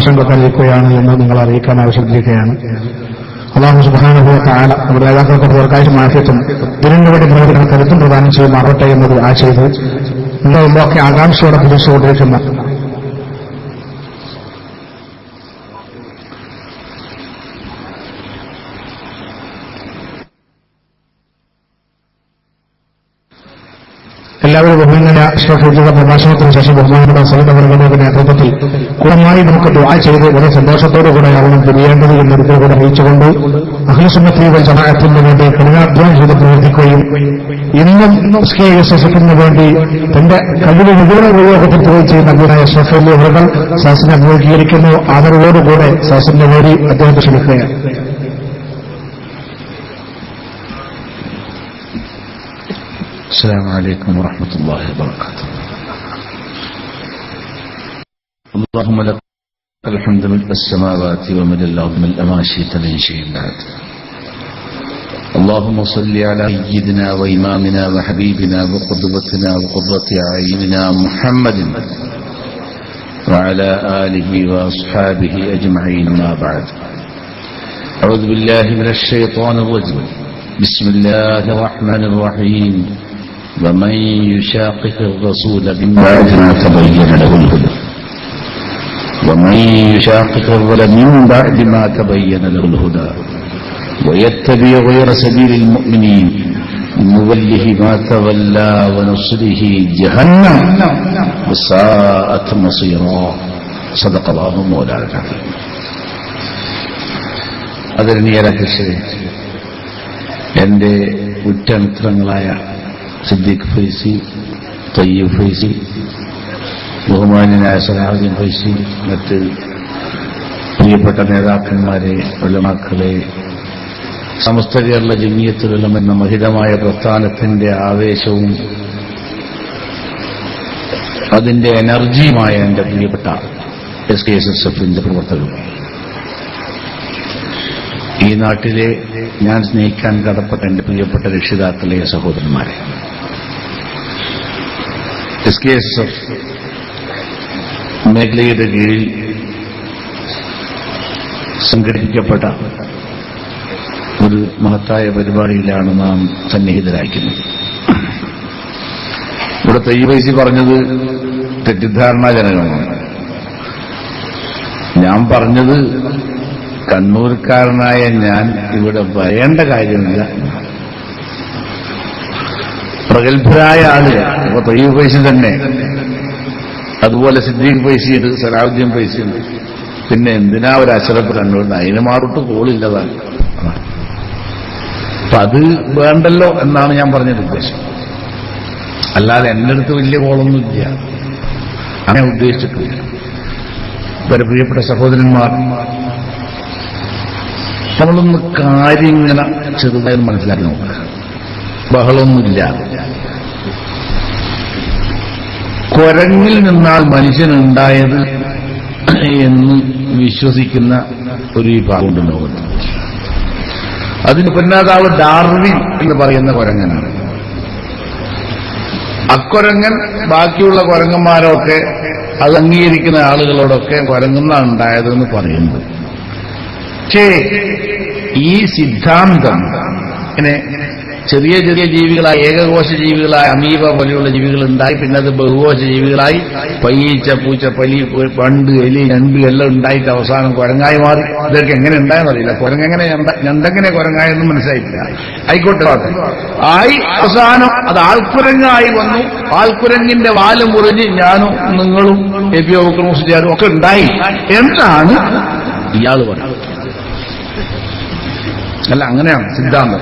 പ്രഭാഷണം എന്ന് നിങ്ങൾ അറിയിക്കാൻ ആവശ്യപ്പെട്ടിരിക്കുകയാണ്. അല്ലാഹു സുബ്ഹാനഹു വ തആല നമ്മുടെ നേതാക്കൾക്ക് ദീർഘായുസ്സും ആഫിയത്തും ഇതിനു വേണ്ടി പ്രവർത്തിക്കാൻ കരുത്തും പ്രദാനം ചെയ്യുമാറട്ടെ എന്ന് ദുആ ചെയ്ത് നമ്മളൊക്കെ ആകാംക്ഷയോടെ പ്രതീക്ഷിച്ചുകൊണ്ടിരിക്കുന്ന എല്ലാവരും ബഹുമാന്യ അഷ്റഫുദ്ദീന്റെ പ്രഭാഷണത്തിന് ശേഷം ബഹുമാനപ്പെട്ട സഹോദരങ്ങളുടെ നേതൃത്വത്തിൽ കൂടമായി നമുക്ക് ദുആ ചെയ്ത് വളരെ സന്തോഷത്തോടുകൂടെയാവണം പിരിയേണ്ടത് എന്നൊരിക്കൽ കൂടെ അറിയിച്ചുകൊണ്ട് അഹ്ലുസുന്നത്തി വൽ ജമാഅത്തിന് വേണ്ടി കഠിനാധ്വാനം ചെയ്ത് പ്രവർത്തിക്കുകയും ഇന്നും SKSSFിന് വേണ്ടി തന്റെ കഴിവ് മുഴുവൻ ഉപയോഗപ്പെടുത്തുകയും ചെയ്യുന്ന അബ്ദുല്ലാഹി അഷ്റഫ് അലി അവர்கள் സദസ്സിനെ അഭിമുഖീകരിക്കുന്നു. ആദരവോടുകൂടെ സദസ്സിന് വേണ്ടി അദ്ദേഹത്തെ ക്ഷണിക്കുകയാണ്. السلام عليكم ورحمة الله وبركاته. اللهم لك الحمد ملء السماوات وملء الأرض ملء ما شئت من شيء بعد. اللهم صل على سيدنا وإمامنا وحبيبنا وقدوتنا وقرة أعيننا محمد وعلى آله وأصحابه أجمعين. ما بعد. أعوذ بالله من الشيطان الرجيم. بسم الله الرحمن الرحيم. ومن يشاقق الرسول من بعد ما تبين له الهدى ومن يشاقق الرسول من بعد ما تبين له الهدى ويتبع غير سبيل المؤمنين نوله ما تولى ونصله جهنم وساءت مصيرا. صدق الله مولانا العظيم. ആദരണീയരായ എന്റെ ഉറ്റമിത്രങ്ങളായ സിദ്ദീഖ് ഫൈസി, തയ്യിബ് ഫൈസി, ബഹുമാന്യനായ സലാഹുദ്ദീൻ ഫൈസി, മറ്റ് പ്രിയപ്പെട്ട നേതാക്കന്മാരെ, ഉലമാക്കളെ, സമസ്ത കേരള ജമിയത്തുൽ ഉലമ എന്ന മഹിതമായ പ്രസ്ഥാനത്തിന്റെ ആവേശവും അതിന്റെ എനർജിയുമായ എന്റെ പ്രിയപ്പെട്ട SKSSFിന്റെ പ്രവർത്തകർ, ഈ നാട്ടിലെ ഞാൻ സ്നേഹിക്കാൻ കടപ്പെട്ട എന്റെ പ്രിയപ്പെട്ട രക്ഷിതാക്കളെ, സഹോദരന്മാരെ, SKSSF മേഖലയുടെ കീഴിൽ സംഘടിപ്പിക്കപ്പെട്ട ഒരു മഹത്തായ പരിപാടിയിലാണ് നാം സന്നിഹിതരായിരിക്കുന്നത്. ഇവിടെ തയ്യിബ് പറഞ്ഞത് തെറ്റിദ്ധാരണാജനകമാണ്. ഞാൻ പറഞ്ഞത് കണ്ണൂർക്കാരനായ ഞാൻ ഇവിടെ വരേണ്ട കാര്യമില്ല. പ്രഗത്ഭരായ ആളുകൾ ഇപ്പൊ തയ്യിബ് ഫൈസി തന്നെ, അതുപോലെ സിദ്ദീഖ് ഫൈസിയുണ്ട്, സലാഹുദ്ദീൻ ഫൈസിയുണ്ട്. പിന്നെ എന്തിനാ ഒരു അശ്റഫ് കണ്ണൂരിന്? അതിന് മാറിട്ട് കോളില്ലതാണ്. അപ്പൊ അത് വേണ്ടല്ലോ എന്നാണ് ഞാൻ പറഞ്ഞത് ഉദ്ദേശം. അല്ലാതെ എന്റെ അടുത്ത് വലിയ കോളൊന്നുമില്ല, അങ്ങനെ ഉദ്ദേശിച്ചിട്ടില്ല. ഇവരെ പ്രിയപ്പെട്ട സഹോദരന്മാർ, നമ്മളൊന്ന് കാര്യങ്ങനെ ചെറുതായി മനസ്സിലാക്കി നോക്കുക. ബഹളമൊന്നുമില്ല. കുരങ്ങിൽ നിന്നാൽ മനുഷ്യനുണ്ടായത് എന്ന് വിശ്വസിക്കുന്ന ഒരു വിഭാഗമുണ്ട് ലോകത്ത്. അതിന് പിന്നാതാവ് ഡാർവിൻ എന്ന് പറയുന്ന കുരങ്ങനാണ്. അക്കുരങ്ങൻ ബാക്കിയുള്ള കുരങ്ങന്മാരൊക്കെ അത് അംഗീകരിക്കുന്ന ആളുകളോടൊക്കെ കുരങ്ങുന്നാണ് ഉണ്ടായതെന്ന് പറയുന്നത്. പക്ഷേ ഈ സിദ്ധാന്തം ഇങ്ങനെ ചെറിയ ചെറിയ ജീവികളായി, ഏകകോശ ജീവികളായി, അമീബ പോലെയുള്ള ജീവികൾ ഉണ്ടായി, പിന്നെ അത് ബഹുകോശ ജീവികളായി, പയ്യീച്ച, പൂച്ച, പലി, പണ്ട്, എലി, ഞണ്ട് എല്ലാം ഉണ്ടായിട്ട് അവസാനം കുരങ്ങായി മാറി. ഇതൊക്കെ എങ്ങനെ ഉണ്ടായെന്നറിയില്ല. കുരങ്ങനെ ഞണ്ടെങ്ങനെ കുരങ്ങായെന്നും മനസ്സിലായിട്ടില്ല. ആയിക്കോട്ടെ, ആയി അവസാനം അത് ആൾക്കുരങ്ങായി വന്നു. ആൾക്കുരങ്ങിന്റെ വാല് മുറിഞ്ഞ് ഞാനും നിങ്ങളും എപി അബൂബക്കർ മുസ്ലിയാരും ഒക്കെ ഉണ്ടായി എന്നാണ് ഇയാൾ പറയുന്നത്. അല്ല, അങ്ങനെയാണ് സിദ്ധാന്തം.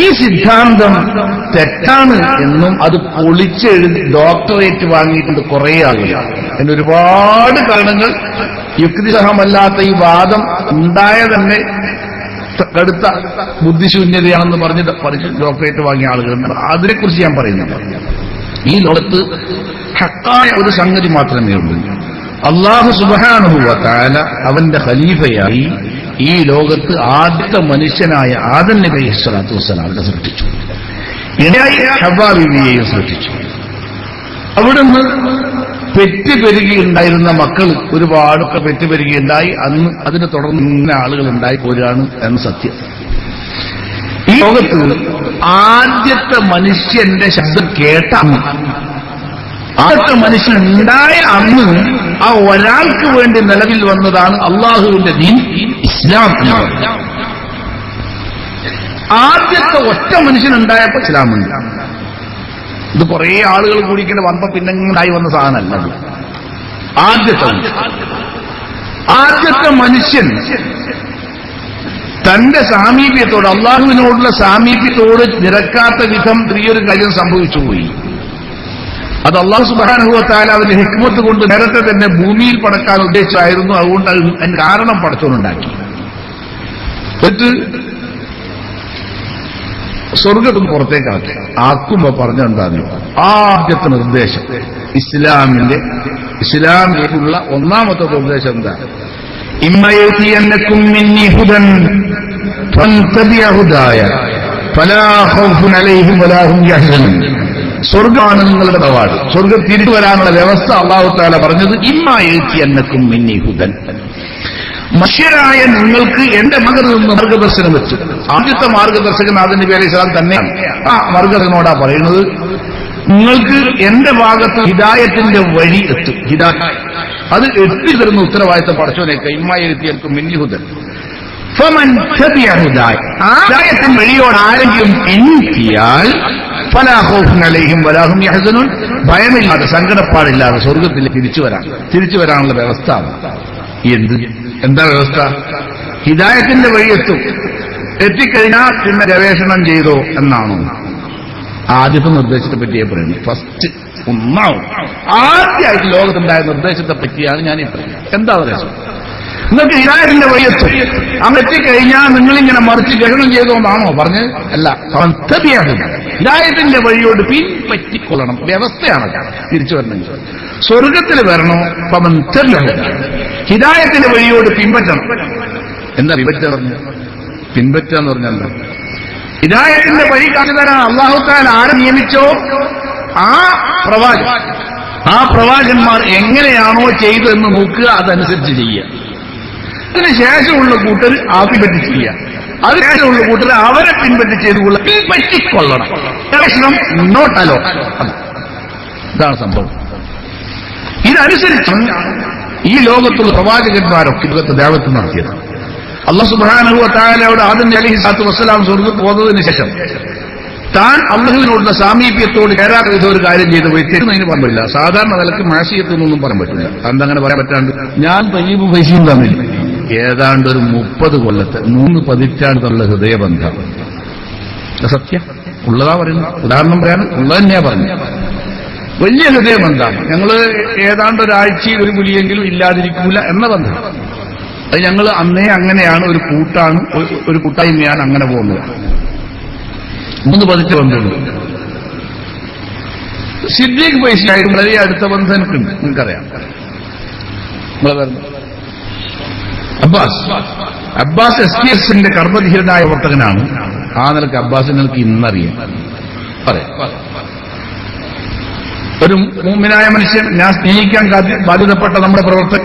ഈ സിദ്ധാന്തം തെറ്റാണ് എന്നും അത് പൊളിച്ചെഴുതി ഡോക്ടറേറ്റ് വാങ്ങിയിട്ടുണ്ട് കുറേ ആളുകൾ. അതിന് ഒരുപാട് കാരണങ്ങൾ, യുക്തിസഹമല്ലാത്ത ഈ വാദം ഉണ്ടായ തന്നെ കടുത്ത ബുദ്ധിശൂന്യതയാണെന്ന് പറഞ്ഞ് ഡോക്ടറേറ്റ് വാങ്ങിയ ആളുകളുണ്ട്. അതിനെക്കുറിച്ച് ഞാൻ പറയുന്നില്ല. ഈ ലോകത്ത് ഹക്കായ ഒരു സംഗതി മാത്രമേ ഉള്ളൂ. അല്ലാഹു സുബ്ഹാനഹു വ തആല അവന്റെ ഖലീഫയായി ഈ ലോകത്ത് ആദ്യത്തെ മനുഷ്യനായ ആദം നബി അലൈഹിസ്സലാത്തു വസ്സലാമിനെ സൃഷ്ടിച്ചു. ഇടയായി ഹവ്വാ ബീവിയെയും സൃഷ്ടിച്ചു. അവിടുന്ന് പെറ്റുപെരുകയുണ്ടായിരുന്ന മക്കൾ ഒരുപാടൊക്കെ പെറ്റുപെരുകയുണ്ടായി. അന്ന് അതിനെ തുടർന്ന് ഇങ്ങനെ ആളുകൾ ഉണ്ടായി പോരാണ് എന്ന് സത്യം. ഈ ലോകത്ത് ആദ്യത്തെ മനുഷ്യന്റെ ശബ്ദം കേട്ട അന്ന്, ആദ്യത്തെ മനുഷ്യൻ ഉണ്ടായ അന്ന് ആ ഒരാൾക്ക് വേണ്ടി നിലവിൽ വന്നതാണ് അള്ളാഹുവിന്റെ ദീൻ ഇസ്ലാം എന്ന് പറയുന്നത്. ആദ്യത്തെ ഒറ്റ മനുഷ്യനുണ്ടായപ്പോ ഇസ്ലാമുണ്ട്. ഇത് കുറെ ആളുകൾ കൂടിക്കൊണ്ട് വന്നപ്പോ പിന്നെ ഉണ്ടായി വന്ന സാധനമല്ല. ആദ്യത്തെ മനുഷ്യൻ തന്റെ സാമീപ്യത്തോട്, അള്ളാഹുവിനോടുള്ള സാമീപ്യത്തോട് നിരക്കാത്ത വിധം ചെറിയൊരു കാര്യം സംഭവിച്ചുപോയി. അത് അള്ളാഹു സുബ്ഹാനഹു വ തആല അതിന്റെ ഹിക്മത്ത് കൊണ്ട് നേരത്തെ തന്നെ ഭൂമിയിൽ പടക്കാൻ ഉദ്ദേശിച്ചായിരുന്നു. അതുകൊണ്ട് അതിന് കാരണം പടച്ചോനുണ്ടാക്കി. എന്നിട്ട് സ്വർഗത്തിന് പുറത്തേക്കാക്കി ആക്കുമ്പോ പറഞ്ഞുണ്ടാകുന്നു ആദ്യത്തെ നിർദ്ദേശം ഇസ്ലാമിലേക്കുള്ള ഒന്നാമത്തെ നിർദ്ദേശം എന്താ? ഇമ്മയതിയന്നകും മിന്നി ഹുദൻ ഫൻതബിഅ ഹുദായ ഫലാ ഖൗഫുൻ അലൈഹിം വലാ ഹും യഹ്സനൂൻ. സ്വർഗ്ഗമാണ് നിങ്ങളുടെ തറവാട്. സ്വർഗ്ഗം തിരിച്ചു വരാനുള്ള വ്യവസ്ഥ അല്ലാഹു തആല പറഞ്ഞത് ഇമ്മയതിയന്നകും മിന്നി ഹുദൻ. മനുഷ്യരായ നിങ്ങൾക്ക് എന്റെ മകനിൽ നിന്ന് മാർഗദർശനം വെച്ചു. ആദ്യത്തെ മാർഗദർശകൻ ആദം നബി അലൈഹി സ്വലാം തന്നെയാണ്. ആ മാർഗദർശനോടാ പറയുന്നത്, നിങ്ങൾക്ക് എന്റെ ഭാഗത്ത് ഹിദായത്തിന്റെ വഴി എത്തും. അത് എത്തി തരുന്ന ഉത്തരവാദിത്തം പടച്ചോനേക്ക് ഇമ്മായിരിക്കും മിന്നിഹുദൻ. ആ ഹിദായത്തിന്റെ വഴിയോട് ആരെങ്കിലും എണ്ണിയാൽ ഫലാ ഖൗഫുൻ അലൈഹിം വലാ ഹും യഹ്സനൂൻ. ഭയമില്ലാതെ സങ്കടപ്പാടില്ലാതെ സ്വർഗത്തിൽ തിരിച്ചു വരാനുള്ള വ്യവസ്ഥ. എന്താ വ്യവസ്ഥ? ഹിദായത്തിന്റെ വഴിയെത്തും. എത്തിക്കഴിഞ്ഞാൽ പിന്നെ ഗവേഷണം ചെയ്തോ എന്നാണോ? ആദ്യത്തെ നിർദ്ദേശത്തെ പറ്റിയേ പറയുന്നു. ഫസ്റ്റ് ഒന്നാവും ആദ്യമായിട്ട് ലോകത്തുണ്ടായ നിർദ്ദേശത്തെ പറ്റിയാണ് ഞാനീ പറയുന്നത്. എന്താ നിർദ്ദേശം? നിങ്ങൾക്ക് ഹിദായത്തിന്റെ വഴിയെത്തും. അങ്ങ് എത്തിക്കഴിഞ്ഞാൽ നിങ്ങളിങ്ങനെ മറിച്ച് ഗവേഷണം ചെയ്തോന്നാണോ പറഞ്ഞ്? അല്ല, ഹിദായത്തിന്റെ വഴിയോട് പിൻപറ്റിക്കൊള്ളണം. വ്യവസ്ഥയാണ് തിരിച്ചു വരണമെങ്കിൽ. സ്വർഗത്തിൽ വരണോ? ഹിദായത്തിന്റെ വഴിയോട് പിൻപറ്റണം. എന്താ പിൻപറ്റുക എന്ന് പറഞ്ഞാൽ എന്താ? ഹിദായത്തിന്റെ വഴി കാണിച്ചു തരാൻ അല്ലാഹു തആല ആരെ നിയമിച്ചോ ആ പ്രവാചകന്മാർ എങ്ങനെയാണോ ചെയ്തതെന്ന് നോക്കുക, അതനുസരിച്ച് ചെയ്യുക. അതിനുശേഷമുള്ള കൂട്ടർ പിൻപറ്റി ചെയ്യുക. അതിനുശേഷമുള്ള കൂട്ടർ അവരെ പിൻപറ്റി ചെയ്തുകൊള്ള പിൻപറ്റിക്കൊള്ളണം. ഗവേഷണം നോട്ട് അലോ. ഇതാണ് സംഭവം. ഇതനുസരിച്ച് ഈ ലോകത്തുള്ള പ്രവാചകന്മാരൊക്കെ ലോകത്ത് ദഅവത്ത് നടത്തിയത്. അല്ലാഹു സുബ്ഹാനഹു വ തആലയോട് ആദം അലൈഹി സ്വലാത്തു വസ്സലാം സ്വർഗ്ഗത്തിൽ പോകുന്നതിന് ശേഷം താൻ അള്ളാഹുവിനോടുള്ള സാമീപ്യത്തോട് ചേരാത്ത വിധം ഒരു കാര്യം ചെയ്തു പോയി തെറ്റുന്നതിന് പറയാൻ പറ്റില്ല. സാധാരണ നിലക്ക് മാസിയത്തൊന്നും പറയാൻ പറ്റില്ല. അതങ്ങനെ പറയാൻ പറ്റാണ്ട് ഞാൻ തയ്യബ് പൈസയും തമ്മിൽ ഏതാണ്ട് ഒരു 30 കൊല്ലത്തെ 3 പതിറ്റാണ്ടുള്ള ഹൃദയബന്ധം. സത്യം ഉള്ളതാ പറയുന്നത്. ഉദാഹരണം പറയാൻ ഉള്ളത് തന്നെയാ പറഞ്ഞു. വലിയ ഹൃദയബന്ധമാണ്. ഞങ്ങള് ഏതാണ്ട് ഒരാഴ്ചയിൽ ഒരു വിളിയെങ്കിലും ഇല്ലാതിരിക്കൂല എന്ന ബന്ധം. അത് ഞങ്ങൾ അന്നേ അങ്ങനെയാണ്. ഒരു കൂട്ടായ്മയാണ് അങ്ങനെ പോകുന്നത്. 3 പതിറ്റ ബന്ധമുണ്ട്. സിദ്ദീഖ് പൈസയായിട്ട് വളരെ അടുത്ത ബന്ധം എനിക്കുണ്ട്. നിങ്ങൾക്കറിയാം. അബ്ബാസ് STSന്റെ കർമ്മധീരനായ പ്രവർത്തകനാണ്. ആ നിലക്ക് അബ്ബാസിനെ എനിക്ക് ഇന്നറിയാം. പറയാം, ഒരു മുഅ്മിനായ മനുഷ്യൻ, ഞാൻ സ്നേഹിക്കാൻ ബാധ്യതപ്പെട്ട നമ്മുടെ പ്രവർത്തകൻ,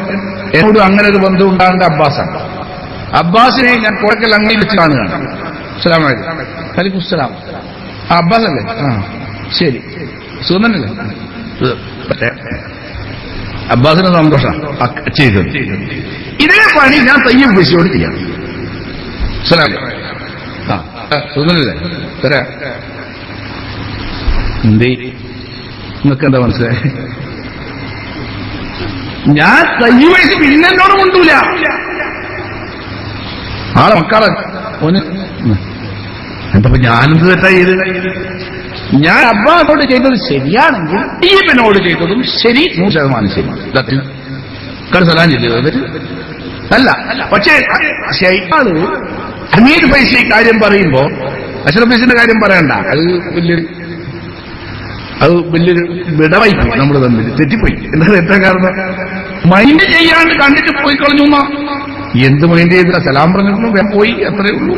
എന്നോട് അങ്ങനെ ഒരു ബന്ധം ഉണ്ടാകേണ്ട അബ്ബാസാണ്. അബ്ബാസിനെ ഞാൻ കുഴക്കൽ അങ്ങയിൽ വെച്ച് കാണുകയാണ്. അസ്സലാമു അലൈക്കും. വലൈക്കും അസ്സലാം. അബ്ബാസ് അല്ലേ? ശരി, സുഖനല്ലേ? അബ്ബാസിന് സന്തോഷം ചെയ്തത്. ഇതേ പണി ഞാൻ തയ്യബ് പൈസയോട് ചെയ്യാം. സുഖനല്ലേ? തരാ. എന്തേ നിങ്ങൾക്ക് എന്താ മനസ്സിലായി? ഞാൻ തയ്യബ് പൈസ പിന്നെ എന്നോട് കൊണ്ടൂല. ആളെ മക്കളെ ഒന്ന് എന്താ ഞാനെന്ത് തെറ്റാ ചെയ്ത്? ഞാൻ അബ്ബാസിനോട് ചെയ്തത് ശരിയാണെങ്കിൽ തയ്യബിനോട് ചെയ്തതും ശരി, 100% ശരി. സലാം ചെയ്തത് അല്ല. പക്ഷേ ഷൈത്താന് ഹമീദ് പൈസ കാര്യം പറയുമ്പോ അഷ്റഫ് പൈസന്റെ കാര്യം പറയണ്ട. അത് വലിയൊരു വിടവായിപ്പോയി. നമ്മൾ തമ്മിൽ തെറ്റിപ്പോയി. എന്താ തെറ്റാ കാരണം? മൈൻഡ് ചെയ്യാണ്ട് കണ്ടിട്ട് പോയി കളഞ്ഞു. എന്ത് മൈൻഡ് ചെയ്തില്ല? സലാം പറഞ്ഞിരുന്നു, വേഗം പോയി, അത്രയേ ഉള്ളൂ.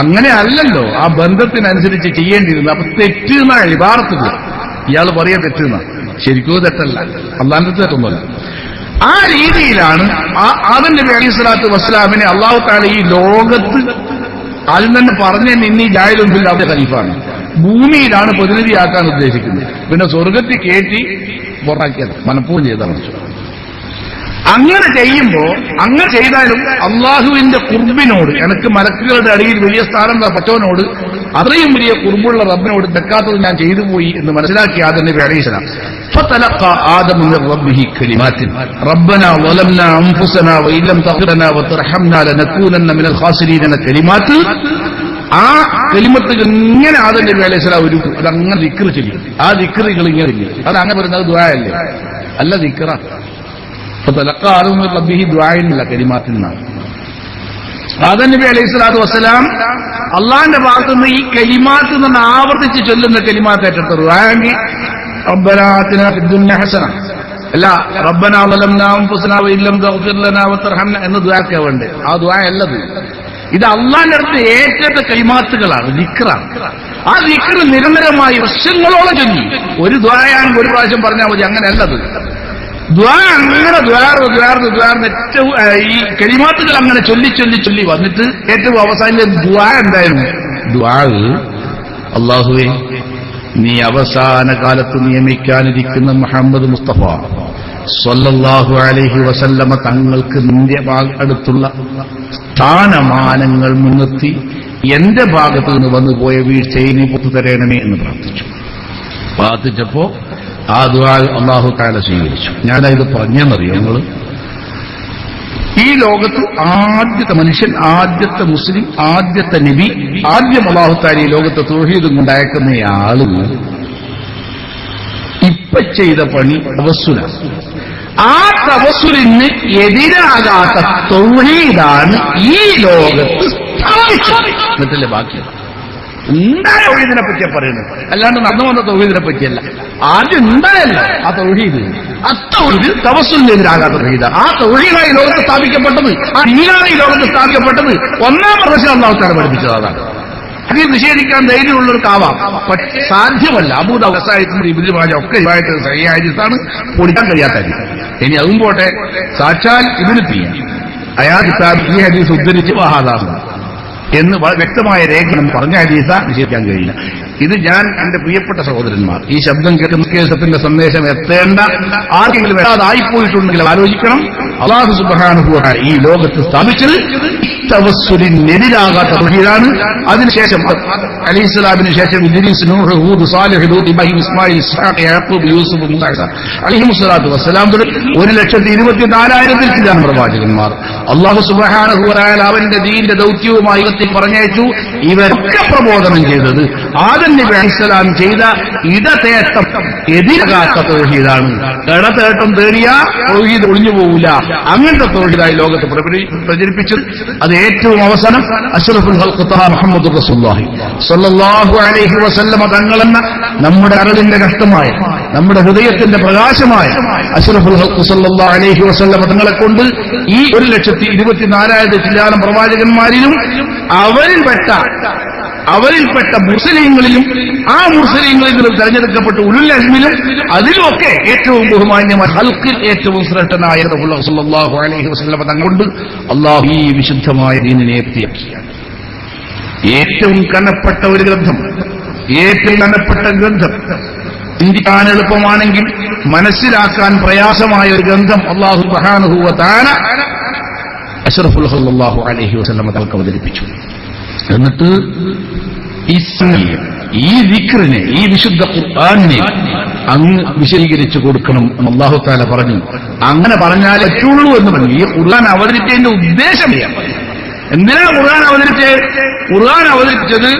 അങ്ങനെ അല്ലല്ലോ ആ ബന്ധത്തിനനുസരിച്ച് ചെയ്യേണ്ടിയിരുന്നു. അപ്പൊ തെറ്റുന്ന ഇബാറത്തില്ല. ഇയാൾ പറയാ തെറ്റുന്ന ശരിക്കും തെറ്റല്ല, അള്ളാന്റെ തെറ്റൊന്നുമല്ല. ആ രീതിയിലാണ് ആദം നബി അലൈഹി സ്വലാത്തു വസ്സലാമിനെ അള്ളാഹു തആല ഈ ലോകത്ത് ആദ്യം തന്നെ പറഞ്ഞ നിന്നീ ജായലും ഫിൽ അർദി ഖലീഫാണ്, ഭൂമിയിലാണ് പ്രതിനിധിയാക്കാൻ ഉദ്ദേശിക്കുന്നത്. പിന്നെ സ്വർഗത്തിൽ കയറ്റി പുറത്താക്കിയത് മനഃപൂർവ്വം ചെയ്താണ്. അങ്ങനെ ചെയ്യുമ്പോ അങ്ങനെ ചെയ്താലും അള്ളാഹുവിന്റെ കുർബിനോട്, എനിക്ക് മലക്കുകളുടെ അടിയിൽ വലിയ സ്ഥാനം പറ്റവനോട്, അത്രയും വലിയ കുർബുള്ള റബ്ബിനോട് തെക്കാത്തത് ഞാൻ ചെയ്തു പോയി എന്ന് മനസ്സിലാക്കി ആദം നബി അലൈഹി സ്വലാം ഫതലഖാ ആദമു മിർ റബ്ബിഹി കലിമാത്തിൻ റബ്ബനാ വലംനാ അൻഫുസനാ വഇല്ലം തഗ്ഫിർ വതർഹംനാ ലനകൂനന്ന മിനൽ ഖാസിരീൻ എന്ന കലിമാത്ത്, ആ കലിമത്തുകൾ ഇങ്ങനെ ആദം നബി അലൈഹി സ്വലാം ഒരു അതങ്ങനെ ദിക്ർ ചെയ്യും. ആ ദിക്റുകൾ ഇങ്ങനെ ചെയ്യും. അതങ്ങനെ പറയുന്നത് ദുആയല്ലേ, അല്ല ദിക്റ. ഫതലഖാ ആദമു മിർ റബ്ബിഹി ദുആഇല്ല കലിമാത്തിൻ എന്നാണ്. ആദം നബി അലൈഹി സ്വലാത്തു വസ്സലാം അള്ളാന്റെ ഭാഗത്തുനിന്ന് ഈ കലിമാത്ത് നിന്ന് ആവർത്തിച്ച് ചൊല്ലുന്ന കലിമാത്ത് ഏറ്റെടുത്ത ദുആയെങ്കിൽ റബ്ബനാ ആതിനാ ഫിദ്ദുനിയ ഹസന, അല്ല റബ്ബനാ വലംനാ അൻഫുസനാ വഇല്ലം തഗ്ഫിർ ലനാ വതർഹംനാ എന്ന ദുആക്കെ വേണ്ടേ. ആ ദുആ അല്ലത്. ഇത് അള്ളാന്റെ അടുത്ത് ഏറ്റെടുത്ത കലിമാത്തുകളാണ്, ദിക്റാണ്. ആ ദിക്ർ നിരന്തരമായി വർഷങ്ങളോളം ചൊല്ലി. ഒരു ദുആയാണെങ്കിൽ ഒരു പ്രാവശ്യം പറഞ്ഞാൽ മതി, അങ്ങനെയല്ലത്. ദ്വാ അങ്ങനെ ദ്വാർന്ന് ഏറ്റവും ഈ കലിമാത്തുകൾ അങ്ങനെ ചൊല്ലി വന്നിട്ട് ഏറ്റവും അവസാനം ദ്വാ എന്തായിരുന്നു? ദ്വാ, അല്ലാഹുവേ നീ അവസാന കാലത്ത് നിയമിക്കാനിരിക്കുന്ന മുഹമ്മദ് മുസ്തഫ സ്വല്ലല്ലാഹു അലൈഹി വസല്ലമ തങ്ങൾക്ക് നിന്റെ അടുത്തുള്ള സ്ഥാനമാനങ്ങൾ മുൻനിർത്തി എന്റെ ഭാഗത്തു നിന്ന് വന്നുപോയ വീഴ്ചയെ നീ പുറത്തുതരണമേ എന്ന് പ്രാർത്ഥിച്ചപ്പോ ആ ദുആ അല്ലാഹു തആല സ്വീകരിച്ചു. ഞാനത് പറഞ്ഞെന്നറിയോ നിങ്ങൾ? ഈ ലോകത്ത് ആദ്യത്തെ മനുഷ്യൻ, ആദ്യത്തെ മുസ്ലിം, ആദ്യത്തെ നബി, ആദ്യം അല്ലാഹു തആല ഈ ലോകത്ത് തൗഹീദ് കൊണ്ടയക്കുന്ന ആളുകൾ ഇപ്പൊ ചെയ്ത പണി തവസ്സുലാണ്. ആ തവസ്സുലിന് എതിരാകാത്ത തൗഹീദാണ് ഈ ലോകത്ത് സ്ഥാപിച്ചത്. എന്നിട്ടല്ലേ ബാക്കി ഉണ്ടായ തൗഹീദിനെ പറ്റിയാ പറയുന്നത്, അല്ലാണ്ട് നടന്നു വന്ന തൗഹീദിനെ പറ്റിയല്ല. ആദ്യം ഉണ്ടായല്ല ആ തൗഹീദ്. ആ തൗഹീദ് തവസ്സുലിനെതിരാകാത്ത തൗഹീദ്. ആ തൗഹീദായി ലോകത്ത് സ്ഥാപിക്കപ്പെട്ടത്, ആ ദീനാണ് ഈ ലോകത്ത് സ്ഥാപിക്കപ്പെട്ടത്. ഒന്നാം പ്രശ്നം അല്ലാഹു തആല പഠിപ്പിച്ചത് അതാണ്. അതിൽ നിഷേധിക്കാൻ ധൈര്യമുള്ളവർക്കാവാം, പക്ഷെ സാധ്യമല്ല. അബൂദാവൂദ് ഇബ്നു മാജ ഒക്കെ സഹിഹാണ്, പൊളിക്കാൻ കഴിയാത്ത ഹദീസ്. ഇനി അതും പോട്ടെ, സാക്ഷാൽ ഇബ്നു തൈമിയ്യ അയാൾ ഈ ഹദീസ് ഉദ്ധരിച്ച് വഹാദാണ് എന്ന് വ്യക്തമായ രേഖ പറഞ്ഞ ഹദീസ നിഷേധിക്കാൻ കഴിയില്ല. ഇത് ഞാൻ എന്റെ പ്രിയപ്പെട്ട സഹോദരന്മാർ, ഈ ശബ്ദം കേൾക്കുന്ന കേസത്തിന്റെ സന്ദേശം എത്തേണ്ട ആർക്കെങ്കിലും എത്താതായിപ്പോയിട്ടുണ്ടെങ്കിൽ ആലോചിക്കണം. അല്ലാഹു സുബ്ഹാനഹു വ തആല ഈ ലോകത്ത് സ്ഥാപിച്ചത് തവസ്സുലിനെതിരാകാത്ത തൗഹീദാണ്. അതിനുശേഷം അലൈഹിസ്സലാമിന് ശേഷം ഇദ്രീസ്, നൂഹ്, ഹൂദ്, സാലിഹ്, ലൂത്ത്, ഇബ്രാഹിം, ഇസ്മായിൽ, ഇസ്ഹാഖ്, യാഖൂബ്, യൂസുഫ്, മൂസ അലൈഹിമുസ്സലാത്തു വസ്സലാം തുടങ്ങി 1,24,000 ചില പ്രവാചകന്മാർ അല്ലാഹു സുബ്ഹാനഹു വ തആല അവന്റെ ദീന്റെ ദൗത്യവുമായി പറഞ്ഞയച്ചു. ഇവരൊക്കെ പ്രബോധനം ചെയ്തത് ആദം നബി അലൈഹിസ്സലാം ചെയ്ത ഇടതേട്ടം എതിരാകാത്ത തൗഹീദാണ്. ഇടതേട്ടം തേടിയ തൗഹീദ് ഒളിഞ്ഞു പോകില്ല. അങ്ങനത്തെ തൗഹീദായി ലോകത്ത് പ്രചരിപ്പിച്ചത്. അത് ഏറ്റവും അവസാനം അഷ്റഫുൽ ഖൽഖ് തആല മുഹമ്മദുർ റസൂലുള്ളാഹി സ്വല്ലല്ലാഹു അലൈഹി വസല്ലമ തങ്ങളെന്ന നമ്മുടെ അരളിന്റെ കഷ്ടമായ, നമ്മുടെ ഹൃദയത്തിന്റെ പ്രകാശമായ അഷ്റഫുൽ ഖൽഖ് സ്വല്ലല്ലാഹു അലൈഹി വസല്ലമ തങ്ങളെ കൊണ്ട് ഈ 1,24,000 ചില്ലാനം പ്രവാചകന്മാരിലും അവരിൽപ്പെട്ട മുസ്ലിങ്ങളിലും ആ മുസ്ലിങ്ങളിൽ നിന്നും തെരഞ്ഞെടുക്കപ്പെട്ട ഉലുൽ അസ്മിലും അതിലുമൊക്കെ ഏറ്റവും ബഹുമാന്യമായ ഖൽഖിൽ ഏറ്റവും ശ്രേഷ്ഠനായ റസൂലുള്ളാഹി സ്വല്ലല്ലാഹു അലൈഹി വസല്ലം തങ്ങളുണ്ട്. അല്ലാഹു ഈ വിശുദ്ധമായ ദീനിനെ എത്തിയാക്കി ഏറ്റവും കനപ്പെട്ട ഒരു ഗ്രന്ഥം, ഏറ്റവും കനപ്പെട്ട ഗ്രന്ഥം, ചിന്തിക്കാൻ എളുപ്പമാണെങ്കിൽ മനസ്സിലാക്കാൻ പ്രയാസമായ ഒരു ഗ്രന്ഥം അല്ലാഹു സുബ്ഹാനഹു വ തആല അഷ്റഫുൽ ഖൽഖ് സല്ലല്ലാഹു അലൈഹി വസല്ലം തങ്ങൾക്ക് അവതരിപ്പിച്ചു. എന്നിട്ട് ഈ ദിക്റിനെ, ഈ വിശുദ്ധ ഖുർആനിനെ അങ്ങ് വിശദീകരിച്ചു കൊടുക്കണം എന്ന് അല്ലാഹു തആല പറഞ്ഞു. അങ്ങനെ പറഞ്ഞാലേ പറ്റുള്ളൂ എന്ന് പറഞ്ഞു. ഈ ഖുർആൻ അവതരിച്ചതിന്റെ ഉദ്ദേശമില്ല. എന്തിനാ ഖുർആൻ അവതരിപ്പിച്ചത്?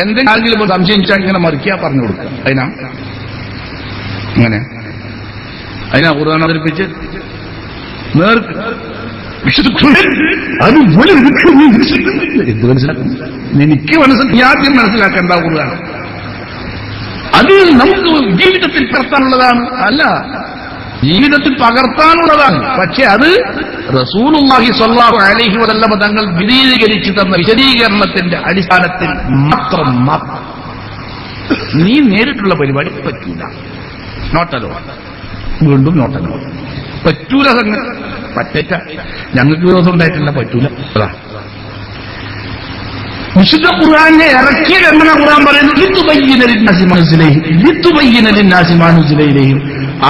എന്തെങ്കിലും സംശയിച്ചാൽ ഇങ്ങനെ മറിക്കുക, പറഞ്ഞു കൊടുക്കുക. അതിനാ ഖുർആൻ അവതരിപ്പിച്ച് നേർക്ക് അത് എന്ത് മനസ്സിലാക്കും? എനിക്ക് ആദ്യം മനസ്സിലാക്കേണ്ട ഖുർആൻ അത് നമുക്ക് ജീവിതത്തിൽ പകർത്താനുള്ളതാണ്, അല്ല ജീവിതത്തിൽ പകർത്താനുള്ളതാണ്. പക്ഷെ അത് റസൂലുള്ളാഹി സ്വല്ലല്ലാഹു അലൈഹി വസല്ലം തങ്ങൾ വിശദീകരിച്ചു തന്ന വിശദീകരണത്തിന്റെ അടിസ്ഥാനത്തിൽ മാത്രം. നീ നേരിട്ടുള്ള പരിപാടി പറ്റില്ല. നോട്ടലോ, വീണ്ടും നോട്ടലോ. പറ്റൂല സംഗതി, പറ്റേറ്റ ഞങ്ങൾക്ക് വിരോധം ഉണ്ടായിട്ടില്ല, പറ്റൂല. അതാ വിശുദ്ധ ഖുർആനെ ഇറക്കിയത് എങ്ങനെ ഖുർആൻ പറയുന്നത്?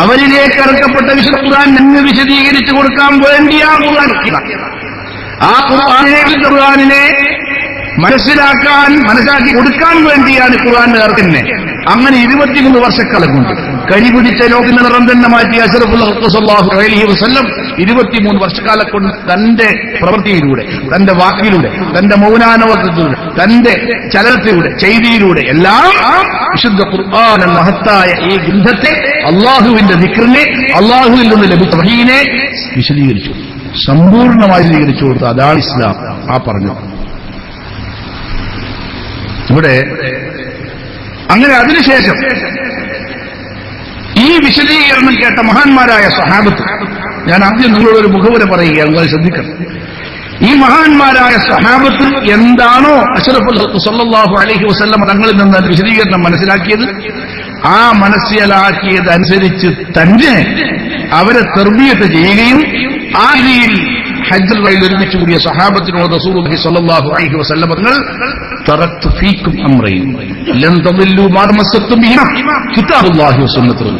അവരിലേക്ക് ഇറക്കപ്പെട്ട വിശുദ്ധ ഖുർആൻ എന്ന് വിശദീകരിച്ചു കൊടുക്കാൻ വേണ്ടിയാ ഖുർആൻ. ആ ഖുർആനിനെ മനസ്സിലാക്കി കൊടുക്കാൻ വേണ്ടിയാണ് ഖുർആൻ ഇറക്കുന്നത്. അങ്ങനെ 23 വർഷക്കാലം കൊണ്ട് കരിപിടിച്ച ലോകത്തിന്റെ നിറം തന്നെ മാറ്റി അശ്റഫുൽ ഖൽഖ് സ്വല്ലല്ലാഹു അലൈഹി വസല്ലം 23 വർഷക്കാലം കൊണ്ട് തന്റെ പ്രവൃത്തിയിലൂടെ, തന്റെ വാക്കിലൂടെ, തന്റെ മൗനാനുവർത്തത്തിലൂടെ, തന്റെ ചലനത്തിലൂടെ, ചെയ്തിയിലൂടെ എല്ലാം വിശുദ്ധ ഖുർആൻ എന്ന മഹത്തായ ഈ ഗ്രന്ഥത്തെ, അള്ളാഹുവിന്റെ ദിക്റിനെ, അള്ളാഹുവിൽ നിന്ന് ലഭിച്ച വഹീനെ വിശദീകരിച്ചു, സമ്പൂർണ്ണമായി വിശദീകരിച്ചു കൊടുത്തു. അതാണ് ഇസ്ലാം. ആ പറഞ്ഞു ഇവിടെ. അങ്ങനെ അതിനുശേഷം ഈ വിശദീകരണം കേട്ട മഹാന്മാരായ സഹാബത്ത്, ഞാൻ ആദ്യം നിങ്ങളോടൊരു മുഖവുര പറയുകയാണ്, നിങ്ങൾ ശ്രദ്ധിക്കണം. ഈ മഹാന്മാരായ സഹാബത്ത് എന്താണോ അശ്റഫുൽ ഖൽഖ് സ്വല്ലല്ലാഹു അലൈഹി വസല്ലം തങ്ങളിൽ നിന്ന് വിശദീകരണം മനസ്സിലാക്കിയത്, ആ മനസ്സിലാക്കിയതനുസരിച്ച് തന്നെ അവരെ തർബിയത്ത് ചെയ്യുകയും ആ രീതിയിൽ ഹജ്ജുൽ വൈൽ ഒരുമിച്ച് കൂടിയ സഹാബത്തിനോട് റസൂലുള്ളാഹി സ്വല്ലല്ലാഹു അലൈഹി വസല്ലം തങ്ങൾ തറക്തു ഫീക്കും അംറൈൻ ലൻ തദില്ലു മാ തമസ്സക്തും ബിഹിമാ കിതാബുല്ലാഹി വസുന്നത്തുഹു.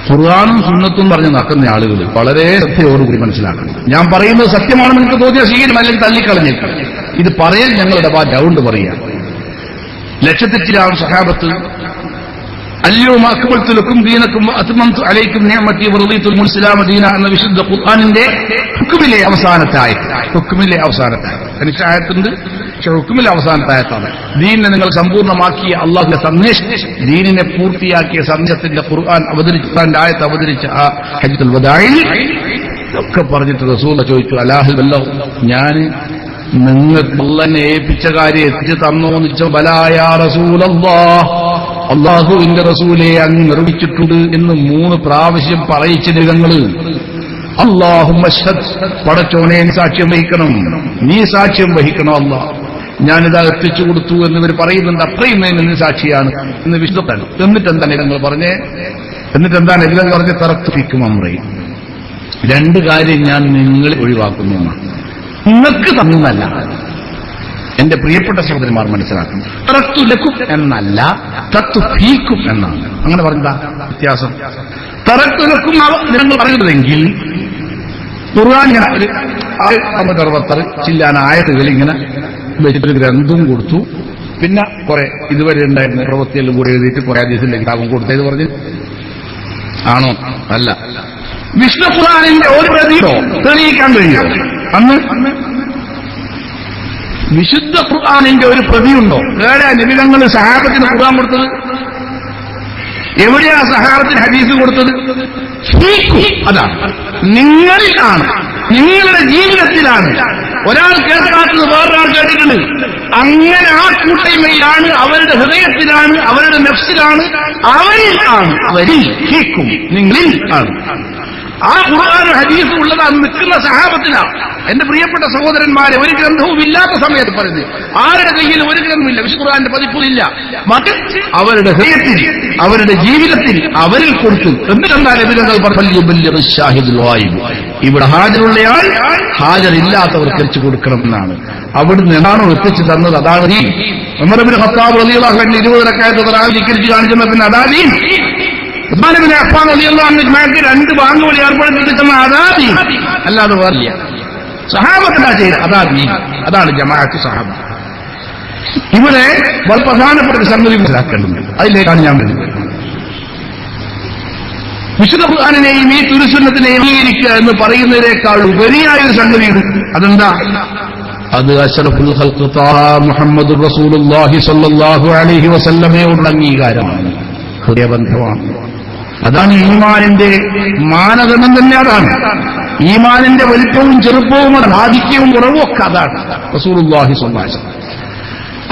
ഖുർആനും സുന്നത്തും പറഞ്ഞ് നടക്കുന്ന ആളുകൾ വളരെ ശ്രദ്ധയോടുകൂടി മനസ്സിലാക്കണം. ഞാൻ പറയുന്നത് സത്യമാണെന്ന് നിങ്ങൾക്ക് തോന്നിയാൽ സ്വീകരിക്കും, അല്ലെങ്കിൽ തള്ളിക്കളഞ്ഞേക്കും. ഇത് പറയൽ ഞങ്ങളുടെ ഗ്രൗണ്ട് പറയുക. ലക്ഷത്തിച്ചിലാവും സഹാബത്ത് അല്യോമ അക്മൽതു ലക്കും ദീനക്കും വഅത്മംതു അലൈക്കും നിഅമതി വറദീതു അൽ-ഇസ്ലാമ ദീന എന്ന വിശുദ്ധ ഖുർആനിന്റെ ഹുക്മിലെ അവസാനത്തെ ആയത്ത്. ഹുക്മിലെ അവസാനത്തെ ആയത്ത് ആയത്തുണ്ട്, പക്ഷെ ഹുക്മിലെ അവസാനത്തെ ആയത്താണ്. ദീനിനെ നിങ്ങൾ സമ്പൂർണ്ണമാക്കിയ അള്ളാഹുവിന്റെ സന്ദേശം, ദീനിനെ പൂർത്തിയാക്കിയ സന്ദേശത്തിന്റെ ഖുർആൻ അവതരിച്ചാന്റെ ആയത്ത് അവതരിച്ച ആ ഹജ്ജത്തുൽ വദാഇൽ ഒക്കെ പറഞ്ഞിട്ട് റസൂൽ ചോദിച്ചു, അലാഹു വല്ലഹു, ഞാൻ നിങ്ങൾക്ക് അള്ളാഹനെ ഏൽപ്പിച്ച കാര്യം എത്തിച്ചു തന്നോ എന്ന് ചോദിച്ചു. ബലാ റസൂലല്ലാഹ്, അള്ളാഹുവിന്റെ റസൂലെ അങ്ങ് നിർമ്മിച്ചിട്ടുണ്ട് എന്ന് 3 പ്രാവശ്യം പറയിച്ച നിങ്ങള്. അല്ലാഹുമ്മ അശ്ഹദ്, പടച്ചോനെ നീ സാക്ഷ്യം വഹിക്കണം, നീ സാക്ഷ്യം വഹിക്കണം അല്ലാഹ്, ഞാനിതാ എത്തിച്ചു കൊടുത്തു എന്നിവർ പറയുന്നുണ്ട്, അത്രയും നീ സാക്ഷിയാണ് എന്ന് വിശുദ്ധമാണ്. എന്നിട്ടെന്താണ് ഇതങ്ങൾ പറഞ്ഞേ? എന്നിട്ടെന്താണ് ഇതിൽ പറഞ്ഞ് തറക്തു ഫീക്കും അംറൈൻ, 2 കാര്യം ഞാൻ നിങ്ങളെ ഒഴിവാക്കുന്നു എന്നാണ്. നിങ്ങൾക്ക് തന്നല്ല, എന്റെ പ്രിയപ്പെട്ട സഹോദരന്മാർ മനസ്സിലാക്കണം. തറക്തു ലക്കും എന്നല്ല, തറക്തു ഫീക്കും എന്നാണ്. അങ്ങനെ പറഞ്ഞതാ വ്യത്യാസം. തറക്തു ലക്കും നിങ്ങൾ പറയുന്നതെങ്കിൽ ഖുർആൻ ഇങ്ങനെ 60 ചില്ലാന ആയത്തുകൾ ഇങ്ങനെ വെച്ചിട്ടൊരു ഗ്രന്ഥം കൊടുത്തു. പിന്നെ കുറെ ഇതുവരെ ഉണ്ടായിരുന്ന പ്രവൃത്തിയെല്ലാം കൂടി എഴുതിയിട്ട് കുറെ ഹദീസിന്റെ കിതാബും കൊടുത്തത് പറഞ്ഞ് ആണോ? അല്ല. വിഷ്ണു ഖുർആനിന്റെ ഒരു പ്രതിയോ തെളിയിക്കാൻ കഴിയുമോ? അന്ന് വിശുദ്ധ ഖുർആനിന്റെ ഒരു പ്രതിയുണ്ടോ? വേറെ നബിതങ്ങൾ സഹാബത്തിന് ഖുർആൻ കൊടുത്തത് എവിടെയാ? സഹാബത്തിന് ഹദീസ് കൊടുത്തത് അതാണ്, നിങ്ങളിലാണ്, നിങ്ങളുടെ ജീവിതത്തിലാണ്. ഒരാൾ കേൾക്കാത്തത് വേറൊരാൾ കേട്ടിട്ടുണ്ട്. അങ്ങനെ ആ കൂട്ടായ്മയിലാണ്, അവരുടെ ഹൃദയത്തിലാണ്, അവരുടെ നഫ്സിലാണ്, അവരിൽ ആണ്, അവരിൽ കേൾക്കും, നിങ്ങളിൽ ആണ്. ആ ഖുർആൻ ഹദീസും ഉള്ളത് അന്ന് നിൽക്കുന്ന സഹാബത്തിനാണ്. എന്റെ പ്രിയപ്പെട്ട സഹോദരന്മാരെ, ഒരു ഗ്രന്ഥവും ഇല്ലാത്ത സമയത്ത് പറയുന്നത്, ആരുടെ കയ്യിൽ ഒരു ഗ്രന്ഥമില്ല, വിശുദ്ധ ഖുർആന്റെ പതിപ്പില്ല, മറിച്ച് അവരുടെ ഹൃദയത്തിൽ, അവരുടെ ജീവിതത്തിൽ അവരിൽ കൊടുത്തു. എന്നിട്ടെന്താണ് എതിരങ്ങൾ പറഞ്ഞു? ഇവിടെ ഹാജരുള്ളയാൾ ഹാജരില്ലാത്തവർക്ക് എത്തിച്ചു കൊടുക്കണം എന്നാണ്. അവിടുന്ന് എന്താണോ എത്തിച്ചു തന്നത് അതാണ് ദീൻ. ഉമർ ഇബ്നു ഖത്താബ് റളിയല്ലാഹു അൻഹു 20 റക്അത്ത് തറാവീഹ് നിസ്കരിച്ച് കാണിച്ചപ്പോൾ പിന്നെ അതാ ദീൻ. ഉസ്മാൻ ഇബ്നു അഫ്ഫാൻ റളിയല്ലാഹു അൻഹു ജമാഅത്ത് 2 ബാങ്ക് വഴി ഏർപ്പെടുത്തി തന്ന അതാ ദീൻ, അല്ലാതെ വേറില്ല. സഹാബത്തിനാ ചെയ്ത് അതാ ദീൻ, അതാണ് ജമാഅത്ത് സഹാബ. ഇവിടെ വളരെ പ്രധാനപ്പെട്ട ഒരു സംഗതി മനസ്സിലാക്കേണ്ടതുണ്ട്, അതിലേക്കാണ് ഞാൻ വരുന്നത്. വിശുദ്ധ ഖുർആനിനെയും ഈ തിരുസുന്നത്തിനെയും അംഗീകരിക്കുക എന്ന് പറയുന്നതിനേക്കാൾ ഉപരിയായൊരു സംഗതിയുണ്ട്. അതെന്താ? അത് അശ്റഫുൽ ഖൽഖ് ത്വാഹ മുഹമ്മദുർ റസൂലുള്ളാഹി സ്വല്ലല്ലാഹു അലൈഹി വസല്ലമയോടുള്ള അംഗീകാരമാണ്, ഹൃദയബന്ധമാണ്. അതാണ് ഈമാനിന്റെ മാനദണ്ഡം തന്നെ. അതാണ് ഈമാനിന്റെ വലിപ്പവും ചെറുപ്പവും, ആധിക്യവും കുറവും ഒക്കെ അതാണ് റസൂലുള്ളാഹി സ്വല്ലല്ലാഹു അലൈഹി വസല്ലം.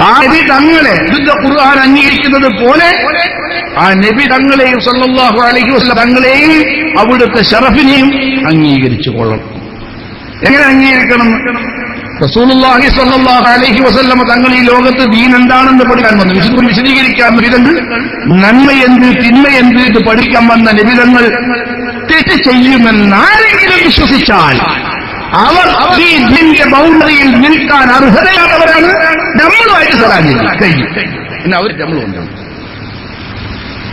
ആ നബി തങ്ങളെ വിശുദ്ധ ഖുർആൻ അംഗീകരിക്കുന്നത് പോലെ ആ നബി തങ്ങളെയും സല്ലല്ലാഹു അലൈഹി വസല്ലം തങ്ങളെയും അവിടുത്തെ ശറഫിനെയും അംഗീകരിച്ചു കൊള്ളണം. എങ്ങനെ അംഗീകരിക്കണം? റസൂലുള്ളാഹി സ്വല്ലല്ലാഹു അലൈഹി വസല്ലം തങ്ങൾ ഈ ലോകത്ത് ദീൻ എന്താണെന്ന് പഠിക്കാൻ വന്നു, വിശദീകരിക്കാൻ നബിതങ്ങൾ നന്മയെന്ത് തിന്മയെന്ത് ഇത് പഠിക്കാൻ വന്ന നബിതങ്ങൾ തെറ്റ് ചെയ്യുമെന്നാരെങ്കിലും വിശ്വസിച്ചാൽ അവർ ഈ ദീനിന്റെ ബൗണ്ടറിയിൽ നിൽക്കാൻ അർഹതയാണവരാണ്. നമ്മളുമായിട്ട് സലാമില്ല കഴിയും. പിന്നെ അവർ നമ്മളുണ്ട്,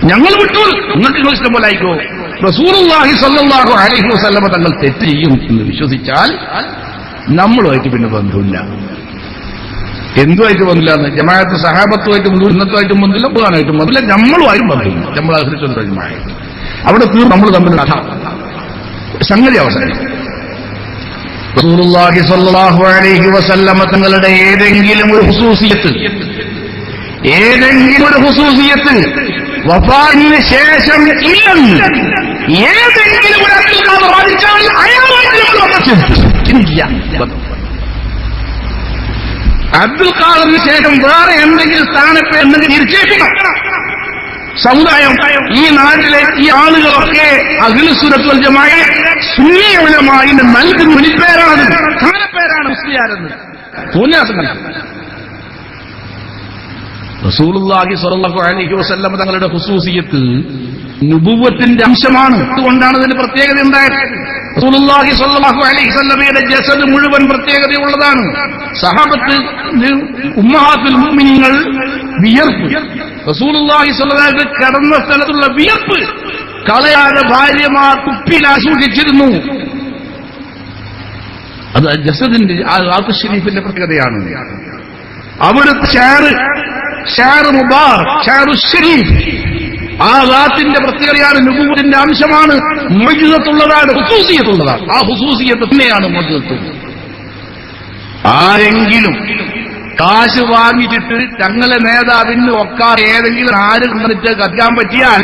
ഞങ്ങൾ വിട്ടു, നിങ്ങൾക്ക് ഇഷ്ടം പോലെ ആയിക്കോ. റസൂലുള്ളാഹി സ്വല്ലല്ലാഹു അലൈഹി വസല്ലം തങ്ങൾ തെറ്റ് ചെയ്യും എന്ന് വിശ്വസിച്ചാൽ നമ്മളുമായിട്ട് പിന്നെ ബന്ധമില്ല. എന്തുമായിട്ട് ബന്ധമില്ല എന്ന് ജമാഅത്ത് സഹാബത്തുമായിട്ടും ഉന്നതമായിട്ടും ബന്ധമില്ല, ഖുർആനായിട്ടും ബന്ധമില്ല, നമ്മളുമായിട്ടും ബന്ധമില്ല. നമ്മൾ അഹ്ലുസുന്നത്ത് അവിടെ തീർന്നു, നമ്മൾ തമ്മിൽ സംഗതി അവസാനിക്കും. റസൂലുള്ളാഹി സ്വല്ലല്ലാഹു അലൈഹി വസല്ലം തങ്ങളുടെ ഏതെങ്കിലും ഒരു ഹുസൂസിയത്ത് വഫാത്തിന് ശേഷം ഇല്ലെന്ന് ഏതെങ്കിലും ഒരു അബ്ദുൽ ഖാദർ വാദിച്ചാൽ അയാളായിട്ട് ഇല്ല. അബ്ദുൽ ഖാദറിന് ശേഷം വേറെ എന്തെങ്കിലും സ്ഥാനത്ത് എന്തെങ്കിലും നിശ്ചയിപ്പിക്കണം. സമുദായം, ഈ നാട്ടിലെ ഈ ആളുകളൊക്കെ അഹ്ലുസുന്നത്ത് വൽ ജമാഅ സുന്നി ഉലമാഇന് നൽകുന്ന വിളിപ്പേരാണ്, സ്ഥാനപ്പേരാണ് മുസ്ലിയാരെന്ന് തോന്നിയാസം. റസൂലുള്ളാഹി സ്വല്ലല്ലാഹു അലൈഹി വസല്ലം തങ്ങളുടെ ഖുസൂസിയത്ത് നുബുവത്തിന്റെ അംശമാണ്. അതുകൊണ്ടാണ് ഇതിന് പ്രത്യേകത ഉണ്ടായത്. റസൂലുള്ളാഹി സ്വല്ലല്ലാഹു അലൈഹി വസല്ലമയുടെ ജസദ് മുഴുവൻ പ്രത്യേകതയുള്ളതാണ്. സഹാബത്ത് ഉമ്മഹാത്തുൽ മുഅ്മിനീങ്ങൾ വിയർപ്പ്, റസൂലുള്ളാഹി സ്വല്ലല്ലാഹു അലൈഹി വസല്ലം കിടന്ന സ്ഥലത്തുള്ള വിയർപ്പ് കളയാതെ ഭാര്യമാർ കുപ്പിയിൽ ആസൂക്ഷിച്ചിരുന്നു. അത് ജസദിന്റെ ആത്മ ഷരീഫിന്റെ പ്രത്യേകതയാണ്. അവിടുത്തെ ഷാറ് മുബാറക്, ഷാറു ഷരീഫ്, ആ ദാത്തിന്റെ പ്രത്യേകതയാണ്, നുബുവത്തിന്റെ അംശമാണ്, മുഅ്ജിസത്തുള്ളതാണ്, ഖുസൂസിയത്തുള്ളതാണ്. ആ ഖുസൂസിയത്ത് തന്നെയാണ് മുഅ്ജിസത്ത്. ആരെങ്കിലും കാശ് വാങ്ങിച്ചിട്ട് തങ്ങളെ നേതാവിന് ഒക്കാതെ ഏതെങ്കിലും ആര് കണ്ടിട്ട് കത്താൻ പറ്റിയാൽ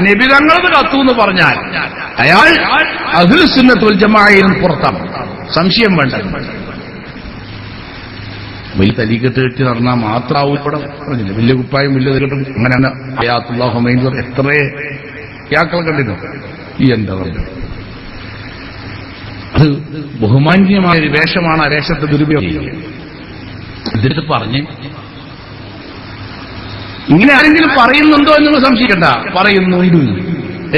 നബി തങ്ങളത് കത്തൂന്ന് പറഞ്ഞാൽ അയാൾ അഹ്ലുസുന്നത്ത് വൽ ജമാഅയിൽ പുറത്താണ്, സംശയം വേണ്ട. വലിയ തലീക്കെട്ട് കെട്ടി നടന്നാൽ മാത്രമാവും ഇവിടെ പറഞ്ഞില്ല, വലിയ കുപ്പായും വലിയ തലക്കെട്ടും അങ്ങനെയാണ്. ഹയാത്തുല്ലാഹ് ഹുമൈൻ എത്ര യാക്കൾ കണ്ടിരുന്നു. ഈ എന്താ പറയുക, അത് ബഹുമാന്യമായ ഒരു വേഷമാണ്. ആ വേഷത്തെ ദുരുപയോഗം ഇതിട്ട് പറഞ്ഞ് ഇങ്ങനെ ആരെങ്കിലും പറയുന്നുണ്ടോ എന്ന് നിങ്ങൾ സംശയിക്കണ്ട. പറയുന്നുണ്ട്,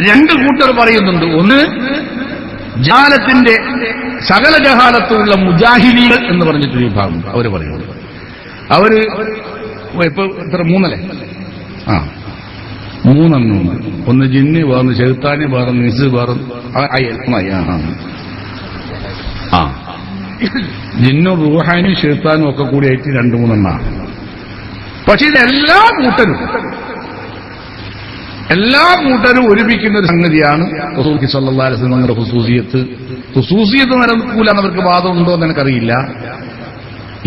രണ്ട് കൂട്ടർ പറയുന്നുണ്ട്. ഒന്ന് ജഹാലത്തിന്റെ സകല ജഹാലത്തുള്ള മുജാഹിദീകൾ എന്ന് പറഞ്ഞിട്ടൊരു വിഭാഗം അവര് പറയുന്നത്. അവര് ഇപ്പൊ എത്ര മൂന്നല്ലേ? മൂന്നെണ്ണം. ഒന്ന് ജിന്ന്, വേറൊന്ന് ശൈത്താന്, വേറൊന്ന് നിസ്, വേറൊന്ന് ജിന്നും റൂഹാനും ശൈത്താനും ഒക്കെ കൂടിയായിട്ട് 2-3 പക്ഷെ ഇതെല്ലാ കൂട്ടരും ഒരുമിക്കുന്ന ഒരു സംഗതിയാണ് റസൂൽ സല്ലല്ലാഹു അലൈഹി വസല്ലം തങ്ങളുടെ ഖുസൂസിയത്ത് നിലനിൽക്കൂലെന്ന് അവർക്ക് വാദമുണ്ടോ എന്ന് എനിക്കറിയില്ല.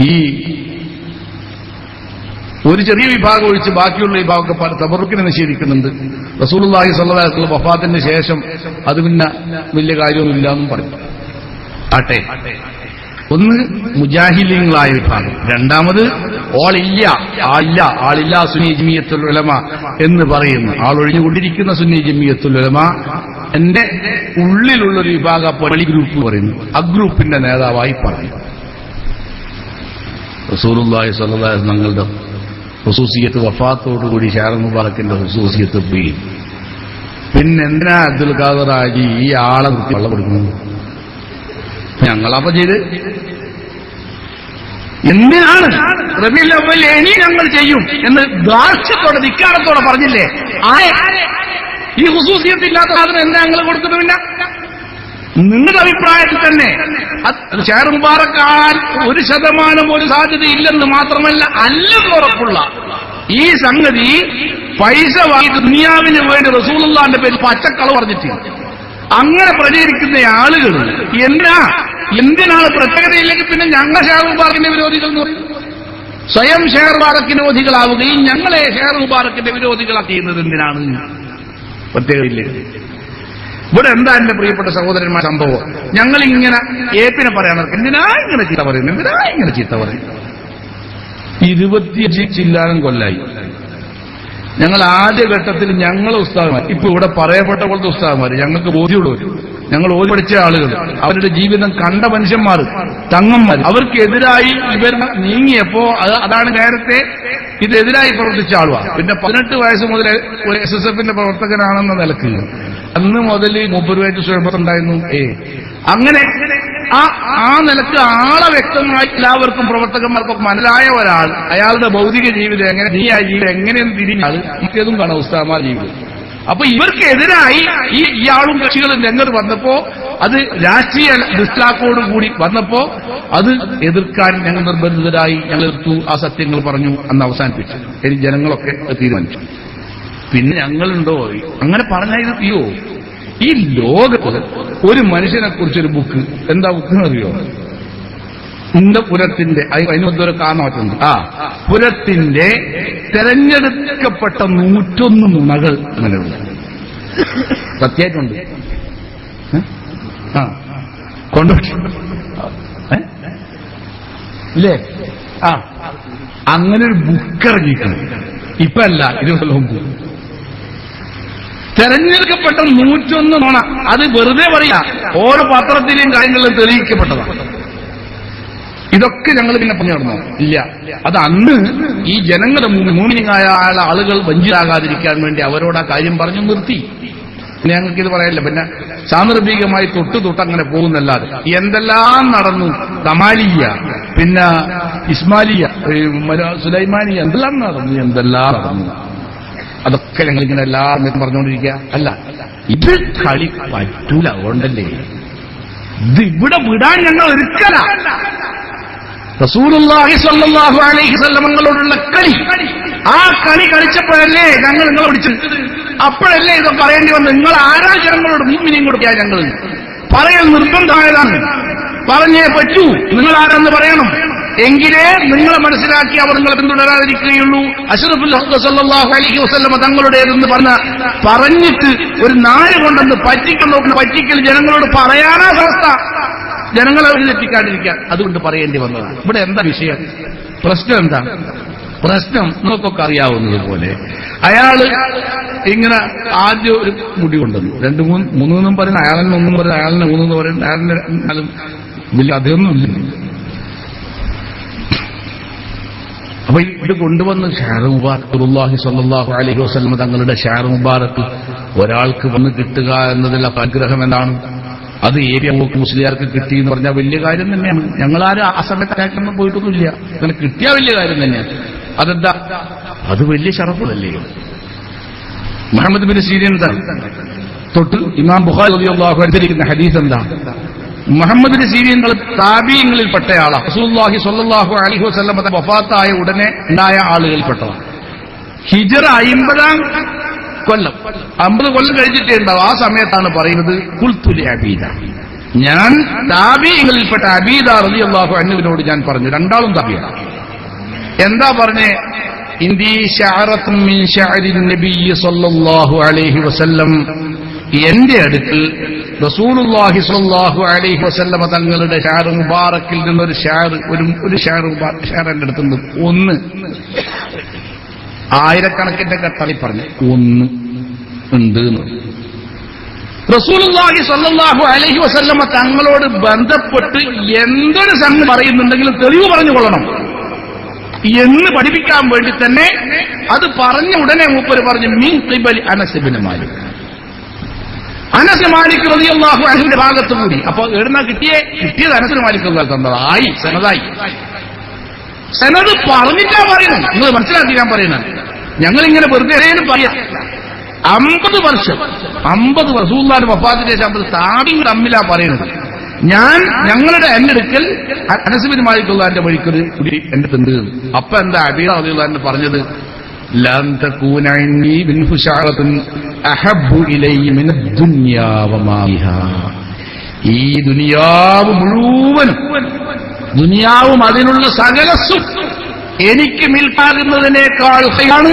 ഈ ഒരു ചെറിയ വിഭാഗം ഒഴിച്ച് ബാക്കിയുള്ള വിഭാഗമൊക്കെ തബറുക്കിനെ നിഷേധിക്കുന്നുണ്ട്. റസൂലുള്ളാഹി സ്വല്ലല്ലാഹു അലൈഹി വസല്ലം വഫാത്തിന്റെ ശേഷം അത് പിന്നെ വലിയ കാര്യമൊന്നുമില്ല എന്നും പറയും. ആട്ടെ, ഒന്ന് മുജാഹിദീങ്ങളായ വിഭാഗം, രണ്ടാമത് ആളില്ല സുന്നി ജമിയത്തുൽ ഉലമ എന്ന് പറയുന്നു, ആളൊഴിഞ്ഞുകൊണ്ടിരിക്കുന്ന സുന്നി ജമിയത്തുൽ ഉലമ എന്റെ ഉള്ളിലുള്ളൊരു വിഭാഗം പള്ളി ഗ്രൂപ്പ് പറയുന്നു. അഗ്രൂപ്പിന്റെ നേതാവായി പറയും. റസൂലുള്ളാഹി സ്വല്ലല്ലാഹു അലൈഹി വസല്ലം തങ്ങളുടെ ഖുസൂസിയത്ത് വഫാത്തോടുകൂടി ഷാറു മുബാറക്കിന്റെ ഖുസൂസിയത്ത് പോയി. പിന്നെന്തിനാ അബ്ദുൽ ഖാദർ ഹാജി ഈ ആളെ വെള്ളം കൊടുക്കുന്നത്? ഞങ്ങളപ്പ ചെയ്ത് എന്തിനാണ് റബീഉൽ അവ്വൽ ഇനി ഞങ്ങൾ ചെയ്യും എന്ന് ദാർഷ്ട്യത്തോടെ ധിക്കാരത്തോടെ പറഞ്ഞില്ലേ? ഈ ഖുസൂസിയത്തില്ലാത്ത സാധനം എന്താ ഞങ്ങൾ കൊടുക്കുന്നത്? പിന്നെ നിങ്ങളുടെ അഭിപ്രായത്തിൽ തന്നെ ഷാറു മുബാറക് ആൻ 1% ഒരു സാധ്യതയില്ലെന്ന് മാത്രമല്ല അല്ലെന്ന് ഉറപ്പുള്ള ഈ സംഗതി പൈസ വാങ്ങി ദുനിയാവിന് വേണ്ടി റസൂലുള്ളാഹിന്റെ പേരിൽ പച്ചക്കളവ് പറഞ്ഞിട്ടില്ല. അങ്ങനെ പ്രചരിക്കുന്ന ആളുകൾ എന്തിനാണ് പ്രത്യേകതയില്ലെങ്കിൽ പിന്നെ ഞങ്ങൾ ഷാറു മുബാറക്കിന്റെ വിരോധികൾ എന്ന് പറയും. സ്വയം ഷാറു മുബാറക്കിന്റെ വിരോധികളാവുകയും ഞങ്ങളെ ഷാറു മുബാറക്കിന്റെ വിരോധികളാക്കിയുന്നത് എന്തിനാണ്? പ്രത്യേകതയില്ലെങ്കിൽ. ഇവിടെ എന്താ എന്റെ പ്രിയപ്പെട്ട സഹോദരന്മാർ സംഭവം? ഞങ്ങളിങ്ങനെ ഏപ്പിനെ പറയണം, എന്തിനാ ഇങ്ങനെ ചീത്ത പറയുന്നു, എന്തിനാ ഇങ്ങനെ ചീത്ത പറയും. 25 ചില്ലാനം കൊല്ലായി ഞങ്ങൾ ആദ്യഘട്ടത്തിൽ ഞങ്ങളെ ഉസ്താദന്മാർ, ഇപ്പൊ ഇവിടെ പറയപ്പെട്ട പോലത്തെ ഉസ്താദന്മാർ ഞങ്ങൾക്ക് ബോധ്യമുള്ളവർ, ഞങ്ങൾ ഓതി പഠിച്ച ആളുകൾ, അവരുടെ ജീവിതം കണ്ട മനുഷ്യന്മാർ, തങ്ങന്മാർ, അവർക്കെതിരായി ഇവർ നീങ്ങിയപ്പോ അതാണ് നേരത്തെ ഇതെതിരായി പ്രവർത്തിച്ച ആളുവാണ്. പിന്നെ 18 വയസ്സ് മുതൽ ഒരു SSFന്റെ പ്രവർത്തകനാണെന്ന നിലക്ക് അന്ന് മുതൽ 30 സുഹൃത്തുണ്ടായിരുന്നു. അങ്ങനെ ആ നിലക്ക് ആളെ വ്യക്തമായി എല്ലാവർക്കും പ്രവർത്തകന്മാർക്കൊക്കെ മനസ്സിലായ ഒരാൾ അയാളുടെ ഭൗതിക ജീവിതം എങ്ങനെ നീയായ ജീവിതം എങ്ങനെയെന്ന് തിരിഞ്ഞാൽ മറ്റേതും കാണാം ഉസ്താദന്മാർ ജീവിതം. അപ്പൊ ഇവർക്കെതിരായി ഇയാളും കക്ഷികളും രംഗത്ത് വന്നപ്പോ അത് രാഷ്ട്രീയ ദുഷ്ടാക്കോടുകൂടി വന്നപ്പോ അത് എതിർക്കാൻ ഞങ്ങൾ നിർബന്ധിതരായി. ഞങ്ങൾ എതിർത്തു, ആ സത്യങ്ങൾ പറഞ്ഞു, അന്ന് അവസാനിപ്പിച്ചു. ഇനി ജനങ്ങളൊക്കെ തീരുമാനിച്ചു. പിന്നെ ഞങ്ങളുണ്ടോ അങ്ങനെ പറഞ്ഞാൽ അയ്യോ, ഈ ലോകത്ത് ഒരു മനുഷ്യനെ കുറിച്ചൊരു ബുക്ക്, എന്താ ബുക്ക് അറിയോ? പുരത്തിന്റെ അതിനൊരു കാരണമായിട്ടുണ്ട്. പുരത്തിന്റെ തെരഞ്ഞെടുക്കപ്പെട്ട 101 നുണകൾ അങ്ങനെയുണ്ട്. സത്യമായിട്ടുണ്ട്. കൊണ്ടുപോയി ഇല്ലേ? അങ്ങനെ ഒരു ബുക്ക് ഇറങ്ങിക്കണം. ഇപ്പൊ അല്ല, 20 കൊല്ലം മുമ്പ്. തെരഞ്ഞെടുക്കപ്പെട്ട 101 നുണ. അത് വെറുതെ പറയാ, ഓരോ പത്രത്തിലെയും കാര്യങ്ങളിലും തെളിയിക്കപ്പെട്ടതാണ്. ഇതൊക്കെ ഞങ്ങൾ പിന്നെ പറഞ്ഞു നടന്നോ? ഇല്ല. അത് അന്ന് ഈ ജനങ്ങളുടെ മൂമിനിങ്ങായ ആളുകൾ വഞ്ചിതരാകാതിരിക്കാൻ വേണ്ടി അവരോട് ആ കാര്യം പറഞ്ഞു നിർത്തി. പിന്നെ ഞങ്ങൾക്കിത് പറയാനില്ല. പിന്നെ സാന്ദർഭികമായി തൊട്ട് അങ്ങനെ പോകുന്നല്ലാതെ എന്തെല്ലാം നടന്നു. തമാലിയ, പിന്നെ ഇസ്മാലിയ, സുലൈമാനിയ, എന്തെല്ലാം നടന്നു. അതൊക്കെ ഞങ്ങളിങ്ങനെ എല്ലാവരും പറഞ്ഞുകൊണ്ടിരിക്കുക. അല്ല, ഇത് കളി പറ്റൂല. അതുകൊണ്ടല്ലേ ഇത് ഇവിടെ വിടാൻ ഞങ്ങൾ ഒരുക്കല. റസൂലുള്ളാഹി സ്വല്ലല്ലാഹു അലൈഹി വസല്ലം തങ്ങളോടുള്ള കളി, ആ കളി കളിച്ചപ്പോഴല്ലേ ഞങ്ങൾ നിങ്ങളെ വിളിച്ചത്. അപ്പോഴല്ലേ ഇത് പറയേണ്ടി വന്നു. നിങ്ങൾ ആരാ ജനങ്ങളോട് മുഅ്മിനീൻ കൊടുക്കുക? ഞങ്ങൾ പറയൽ നിർബന്ധമായതാണ്. പറഞ്ഞേ പറ്റൂ. നിങ്ങൾ ആരാന്ന് പറയണം. എങ്കിലേ നിങ്ങളെ മനസ്സിലാക്കി അവർ നിങ്ങളെ പിന്തുടരാതിരിക്കുകയുള്ളൂ. അഷ്റഫുൽ ഹഖ് സല്ലല്ലാഹു അലൈഹി വസല്ലം തങ്ങളുടേതെന്ന് പറഞ്ഞിട്ട് ഒരു നാല് കൊണ്ടെന്ന് പറ്റിക്കൽ നോക്കുന്ന പറ്റിക്കൽ ജനങ്ങളോട് പറയാനാ അവസ്ഥ. ജനങ്ങളെ തെറ്റിക്കാണ്ടിരിക്കാൻ അതുകൊണ്ട് പറയേണ്ടി വന്നതാണ്. ഇവിടെ എന്താ വിഷയം? പ്രശ്നം എന്താ? പ്രശ്നം നമുക്കൊക്കെ അറിയാവുന്നതുപോലെ അയാള് ഇങ്ങനെ ആദ്യം ഒരു മുടി കൊണ്ടുവന്നു. 2-3 പറയുന്നു, അയാളിന് 1 പറയുന്നു, അയാളിന് 3 പറയുന്നു, അയാളിന് 4. വലിയ അതൊന്നുമില്ല. അപ്പൊ ഇത് കൊണ്ടുവന്ന് ഷാർ മുബാറക് റസൂലുള്ളാഹി സ്വല്ലല്ലാഹു അലൈഹി വസല്ലം തങ്ങളുടെ ഷാർ മുബാറക് ഒരാൾക്ക് വന്ന് കിട്ടുക എന്നതിലുള്ള അനുഗ്രഹം എന്താണ്? അത് ഏരിയ മുസ്ലിയാർക്ക് കിട്ടി എന്ന് പറഞ്ഞാൽ വലിയ കാര്യം തന്നെയാണ്. ഞങ്ങളാരും ആ സമയത്ത് അയക്കൊന്നും പോയിട്ടൊന്നുമില്ല. അങ്ങനെ കിട്ടിയാൽ വലിയ കാര്യം തന്നെയാണ്. അതെന്താ? അത് വലിയ ഷറഫല്ലേ. മുഹമ്മദ് ബിൻ സീരീൻ തൊട്ട് ഇമാം ബുഖാരി റളിയല്ലാഹു അൻഹു ഉദ്ധരിക്കുന്ന ഹദീസ് എന്താ? മുഹമ്മദ് ബിൻ സീരീൻ താബീങ്ങളിൽപ്പെട്ടയാളാണ്. റസൂലുള്ളാഹി സ്വല്ലല്ലാഹു അലൈഹി വസല്ലം വഫാത്തായ ഉടനെ ഉണ്ടായ ആളുകളിൽപ്പെട്ടതാണ്. ഹിജ്റ 50-ാം കൊല്ലം, 50 കൊല്ലം കഴിഞ്ഞിട്ടേ ഉണ്ടാവും. ആ സമയത്താണ് പറയുന്നത് ഖുൽതുലി അബീദ, ഞാൻ താബീങ്ങളിൽപ്പെട്ട അബീദ റളിയല്ലാഹു അൻഹുവിനോട് ഞാൻ പറഞ്ഞു. രണ്ടാളും താബിയാണ്. എന്താ പറഞ്ഞേ? ഇന്ദി ശഅറത്തുൻ മിൻ ശഅരിൻ നബിയ്യി സ്വല്ലല്ലാഹു അലൈഹി വസല്ലം, എന്റെ അടുക്കൽ റസൂലുള്ളാഹി സ്വല്ലല്ലാഹു അലൈഹി വസല്ലം തങ്ങളുടെ ഷാർ മുബാറക്കിൽ നിന്നൊരു ഷാർ എന്റെ അടുത്തുണ്ട്. 1 ആയിരക്കണക്കിന്റെ കട്ടളി പറഞ്ഞു 1 ഉണ്ട്. റസൂലുള്ളാഹി സ്വല്ലല്ലാഹു അലൈഹി വസല്ലം തങ്ങളോട് ബന്ധപ്പെട്ട് എന്തൊരു സംഗതി പറയുന്നുണ്ടെങ്കിലും തെളിവ് പറഞ്ഞുകൊള്ളണം എന്ന് പഠിപ്പിക്കാൻ വേണ്ടി തന്നെ അത് പറഞ്ഞ ഉടനെ മൂപ്പര് പറഞ്ഞു മിൻ ഖിബലി അനസ് ഇബ്നു മാലിക്. അനസ് മാലിക് റളിയല്ലാഹു അൻഹുവിന്റെ ഭാഗത്തു കൂടി. അപ്പൊ എവിടുന്നാ കിട്ടിയത്? അനസ് മാലിക് തന്നതായി സനദായി. സനദ് പറഞ്ഞിട്ടാ പറയുന്നത്. നിങ്ങൾ മനസ്സിലാക്കി ഞാൻ പറയുന്നത്. ഞങ്ങളിങ്ങനെ വെറുതെ പറയാം. 50 വർഷം റസൂലുള്ളാഹിന്റെ വഫാത്തിന്റെ ശേഷം താബീങ്ങൾ തമ്മിലാ പറയുന്നത്. ഞങ്ങളുടെ എന്റെ അടുക്കൽ അനസ് ബിൻ മാലിക് റളിയല്ലാഹു വഴിക്കൊരു കുടി എന്റെ തണ്ട്. അപ്പൊ എന്താ അബീദ റളിയല്ലാഹു അൻഹു പറഞ്ഞത്? ലൻ തകൂന ഇന്നി ബിൻഹു ശഅറത്തുൻ അഹബ്ബു ഇലയ്യ മിനദ് ദുനിയാ വമാ ഫീഹാ. ഈ ദുനിയാവ് മുഴുവനും, ദുനിയാവും അതിനുള്ള സകലസും എനിക്ക് മിൽക്കാകുന്നതിനേക്കാൾ ഖൈറാണ്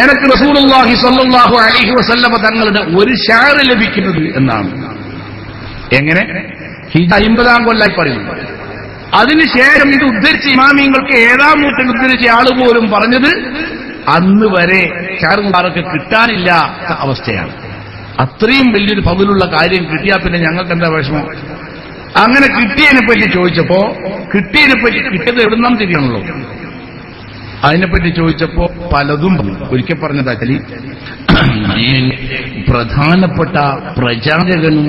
എനിക്ക് റസൂലുള്ളാഹി സ്വല്ലല്ലാഹു അലൈഹി വസല്ലം തങ്ങളുടെ ഒരു ഷഅർ ലഭിക്കുന്നത് എന്നാണ്. എങ്ങനെ? 50-ാം കൊല്ലായി പറയുന്നു. അതിനുശേഷം ഇത് ഉദ്ധരിച്ച ഇമാമിങ്ങൾക്ക് 7-ാം നൂറ്റാണ്ടിൽ ഉദ്ധരിച്ച ആള് പോലും പറഞ്ഞത് അന്ന് വരെ ഷഅർ മുബാറക് കിട്ടാനില്ലാത്ത അവസ്ഥയാണ്. അത്രയും വലിയൊരു പതിലുള്ള കാര്യം കിട്ടിയാൽ പിന്നെ ഞങ്ങൾക്ക് എന്താ വിഷമം? അങ്ങനെ കിട്ടിയതിനെ പറ്റി ചോദിച്ചപ്പോ കിട്ടിയത് എവിടുന്നാം തിരിയണല്ലോ. അതിനെപ്പറ്റി ചോദിച്ചപ്പോ പലതും ഒരിക്കൽ പറഞ്ഞതാ ചലി പ്രധാനപ്പെട്ട പ്രചാരകനും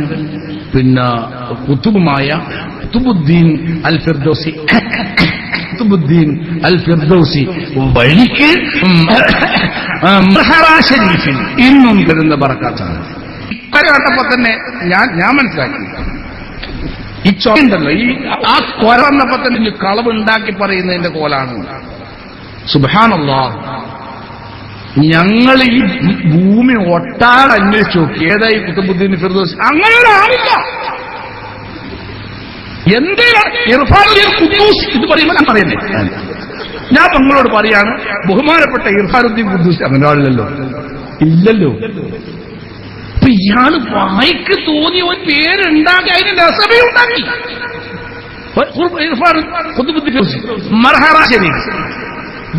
പിന്നെ കുത്തുബുമായ കുത്തുബുദ്ദീൻ അൽ ഫിർദൗസി വഴിക്ക് മഹറാ ഷരീഫിൽ ഇന്നും വരുന്ന ബറക്കാത്താണ്. ഇക്കരെ കണ്ടപ്പോ തന്നെ ഞാൻ മനസ്സിലാക്കി ഈ ചോണ്ടല്ലോ, ഈ ആ കൊര വന്നപ്പോ തന്നെ കളവ് ഉണ്ടാക്കി പറയുന്നതിന്റെ കോലാണ്. സുബ്ഹാനല്ലാഹ്, ഞങ്ങൾ ഈ ഭൂമി ഒട്ടാതെ അന്വേഷിച്ചു നോക്കി ഏതായി കുത്തുബുദ്ദീൻ ഫിർദൗസി. അങ്ങനെ ഒരാളില്ല. എന്തിനാണ് ഇർഫാനുദ്ദീൻ ഖുദ്ദൂസി ഇത് പറയുമ്പോൾ ഞാൻ പറയുന്നേ, ഞാൻ നിങ്ങളോട് പറയാണ്, ബഹുമാനപ്പെട്ട ഇർഫാനുദ്ദീൻ ഖുദ്ദൂസി അങ്ങനെ ആളില്ലല്ലോ, ഇല്ലല്ലോ. അപ്പൊ ഇയാള് വായിക്ക് തോന്നിയ ഒരു പേരുണ്ടാക്കി അതിന് നസബയുണ്ടാക്കി. ഇർഫാൻ ഖുദ്ദൂസി മർഹറ ശരീഫ്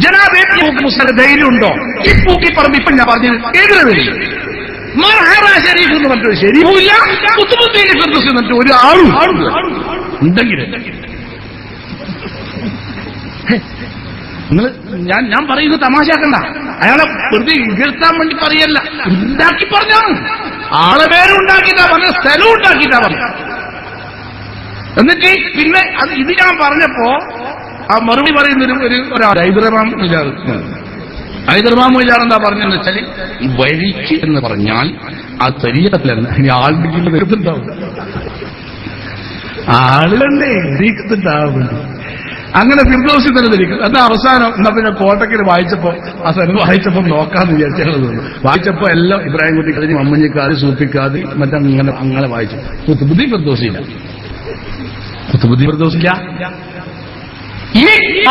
ജനാബേ മുസ്ലിം ധൈര്യം ഉണ്ടോ? ഈ പൂക്കി പറമ്പ് ഇപ്പം ഞാൻ പറഞ്ഞത് എതിരെ വരും. മർഹറ ഷരീഫ് എന്ന് പറഞ്ഞിട്ട് ശരീഫുമില്ല, കുത്തുബുദ്ദീൻ ഫിർദൗസി എന്നിട്ട് ഒരു ആളും ഉണ്ടെങ്കിൽ നിങ്ങൾ ഞാൻ പറയുന്നത് തമാശാക്കണ്ട. അയാളെ വെറുതെ ഇകഴ്ത്താൻ വേണ്ടി പറയല്ല, ഉണ്ടാക്കി പറഞ്ഞാണ്. ആളെ പേരും ഉണ്ടാക്കിയിട്ടാ പറഞ്ഞ, സ്ഥലവും ഉണ്ടാക്കിയിട്ടാ പറഞ്ഞ. എന്നിട്ട് പിന്നെ ഇത് ഞാൻ പറഞ്ഞപ്പോ ആ മറുപടി പറയുന്നൊരു ഹൈദർമാം എന്താ പറഞ്ഞെന്ന് വെച്ചാൽ, വഴിക്ക് എന്ന് പറഞ്ഞാൽ ആ തരീഖത്തിലല്ല, ഇനി ആളുണ്ടെങ്കിൽ വരുന്നുണ്ടാവും, ആളുകളുടെ എഴുതിക്കുന്നുണ്ടാവും. അങ്ങനെ ഫിർദൗസി തന്നെ ധരിക്കും. അത് അവസാനം എന്നാ പിന്നെ കോട്ടക്കൽ വായിച്ചപ്പോ ആ സ്ഥലം വായിച്ചപ്പോ നോക്കാന്ന് വിചാരിച്ചത് വായിച്ചപ്പോ എല്ലാം ഇബ്രാഹിം കുട്ടിക്കാതി, മമ്മഞ്ഞിക്കാതി, സൂപ്പിക്കാതി അങ്ങനെ വായിച്ചു. കുത്തുബുദ്ദീൻ ഫിർദൗസിയില്ല. ഈ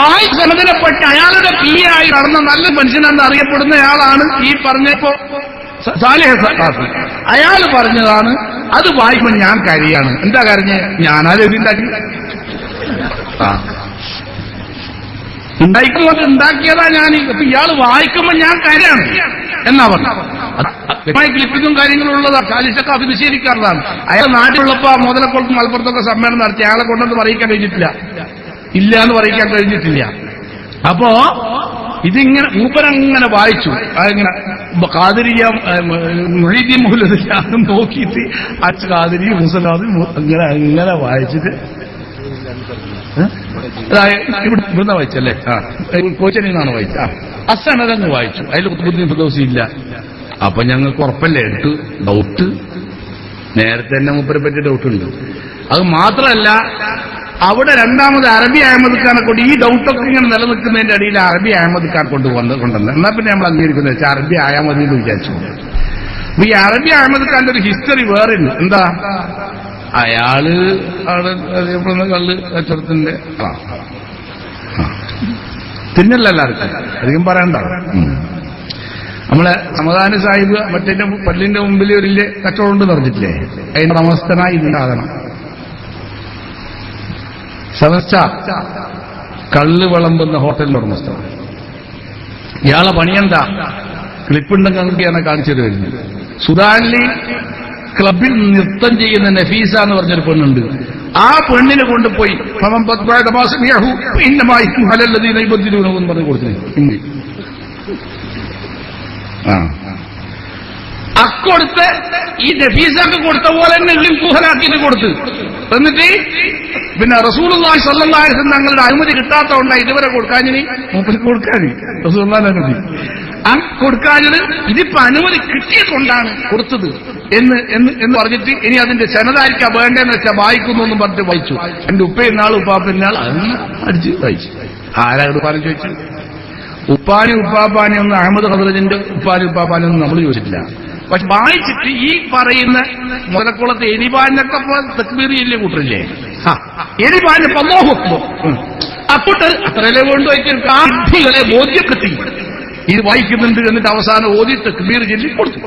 ആയി സന്നദ്ധനപ്പെട്ട് അയാളുടെ പിയായി നടന്ന നല്ല മനുഷ്യനെന്ന് അറിയപ്പെടുന്നയാളാണ് ഈ പറഞ്ഞപ്പോ സാലിഹ് സഖാഫി. അയാൾ പറഞ്ഞതാണ് അത് വായിക്കുമ്പോൾ ഞാൻ കഴിയാണ്. എന്താ കരഞ്ഞ്? ഞാനാലും എഴുതിണ്ടാക്കി ഉണ്ടാക്കിയതാ ഞാൻ. ഇപ്പൊ ഇയാൾ വായിക്കുമ്പോൾ ഞാൻ കരയാണ് എന്നാ പറഞ്ഞു. ക്ലിപ്പിങ്ങും കാര്യങ്ങളും ഉള്ളതാ. സാലിഹ് സഖാഫി നിഷേധിക്കാറുള്ളതാണ്. അയാൾ നാട്ടിലുള്ളപ്പോ മുതലക്കൊളും മലപ്പുറത്തൊക്കെ സമ്മേളനം നടത്തി അയാളെ കൊണ്ടൊന്ന് പറയിക്കാൻ കഴിഞ്ഞിട്ടില്ല, ഇല്ല എന്ന് പറയിക്കാൻ കഴിഞ്ഞിട്ടില്ല. അപ്പോ ഇതിങ്ങനെ മൂപ്പരങ്ങനെ വായിച്ചു. അതിങ്ങനെ ഖാദിരിയ മുഹീദ്ദീൻ മൗലവിയാണെന്ന് നോക്കിയിട്ട് അച്ഛ ഖാദിരി മുസലാദ് അങ്ങനെ വായിച്ചിട്ട് ഇവിടുന്ന് വായിച്ചല്ലേ, കോച്ചനിന്നാണ് വായിച്ചത്. അസനതങ്ങ് വായിച്ചു. അതിൽ കുത്തുബുദ്ദീൻ ഫിർദൗസി ഇല്ല. അപ്പൊ ഞങ്ങൾക്ക് ഉറപ്പല്ലേ, ഡൗട്ട് നേരത്തെ തന്നെ മൂപ്പരെ പറ്റി ഡൗട്ടുണ്ട്. അത് മാത്രമല്ല, അവിടെ രണ്ടാമത് അറബി അഹമ്മദ് ഖാനെ കൊണ്ട് ഈ ഡൗട്ടൊക്കെ ഇങ്ങനെ നിലനിൽക്കുന്നതിന്റെ അടിയിൽ അറബി അഹമ്മദ് ഖാൻ കൊണ്ടുവന്ന് എന്നാ പിന്നെ നമ്മൾ അംഗീകരിക്കുന്നത് വെച്ചാൽ അറബി ആയാൽ മതി എന്ന് വിചാരിച്ചു. അപ്പൊ ഈ അറബി അഹമ്മദ് ഖാന്റെ ഒരു ഹിസ്റ്ററി വേറെ ഉണ്ട്. എന്താ, അയാള് അവിടെ അറിയപ്പെടുന്ന കള്ള് കച്ചവടത്തിന്റെ തിന്നല്ല എല്ലാവർക്കും, അധികം പറയണ്ട. നമ്മളെ സമദാന സാഹിബ് മറ്റേ പള്ളിന്റെ മുമ്പിൽ ഒരു വലിയ കച്ചവടം ഉണ്ട് പറഞ്ഞിട്ടില്ലേ, അതിന്റെ ഉടമസ്ഥനായി ഇതുണ്ടാകണം. സമസ്ത കള്ള് വിളമ്പുന്ന ഹോട്ടലിന്റെ ഉടമസ്ഥ. ഇയാളെ പണിയെന്താ? ക്ലിപ്പുണ്ടെങ്കിയാണ് കാണിച്ചു തരുന്നത്. സുഡാനിലെ ക്ലബിൽ നൃത്തം ചെയ്യുന്ന നഫീസ എന്ന് പറഞ്ഞൊരു പെണ്ണുണ്ട്. ആ പെണ്ണിനെ കൊണ്ടുപോയി എന്ന് പറഞ്ഞു കൊടുത്തു. അക്കൊടുത്ത് ഈ നഫീസക്ക് കൊടുത്ത പോലെ തന്നെ കുഹലാക്കിയിട്ട് കൊടുത്ത്. എന്നിട്ട് പിന്നെ റസൂലുള്ളാഹി സ്വല്ലല്ലാഹു അലൈഹി വസല്ലം തങ്ങളുടെ അനുമതി കിട്ടാത്തതുകൊണ്ടാണ് ഇതുവരെ കൊടുക്കാഞ്ഞിനി മൂപ്പർക്ക് കൊടുക്കാന്. റസൂലുള്ളാഹിന്റെ അനുമതി ആ കൊടുക്കാഞ്ഞത് ഇതിപ്പോ അനുമതി കിട്ടിയതുകൊണ്ടാണ് കൊടുത്തത് എന്ന് പറഞ്ഞിട്ട് ഇനി അതിന്റെ സനതായിരിക്കാം വേണ്ടതെന്ന് വെച്ചാൽ വായിക്കുന്നു എന്നും പറഞ്ഞിട്ട് വായിച്ചു. എന്റെ ഉപ്പയെന്നാൾ ഉപ്പാപ്പനാൾ അതൊന്നും അടിച്ച് വായിച്ചു. ആരാ ഉപ്പാനും ചോദിച്ചു? ഉപ്പാനി ഒന്നും അഹമ്മദ് ഹദ്റജിന്റെ ഉപ്പാനും നമ്മൾ ചോദിച്ചിട്ടില്ല. പക്ഷെ വായിച്ചിട്ട് ഈ പറയുന്ന മുതലക്കുളത്ത് എലിപാനൊക്കെ തക്ബീർ ഇല്ലേ കൂട്ടറില്ലേ, എലിപാനപ്പോ അപ്പോട്ട് അത്രയല്ലേ കൊണ്ടുപോയിട്ട് കാഠികളെ ബോധ്യപ്പെടുത്തി ഇത് വായിക്കുന്നുണ്ട്. എന്നിട്ട് അവസാനം ഓതി തക്ബീർ ചൊല്ലി കൊടുത്തു.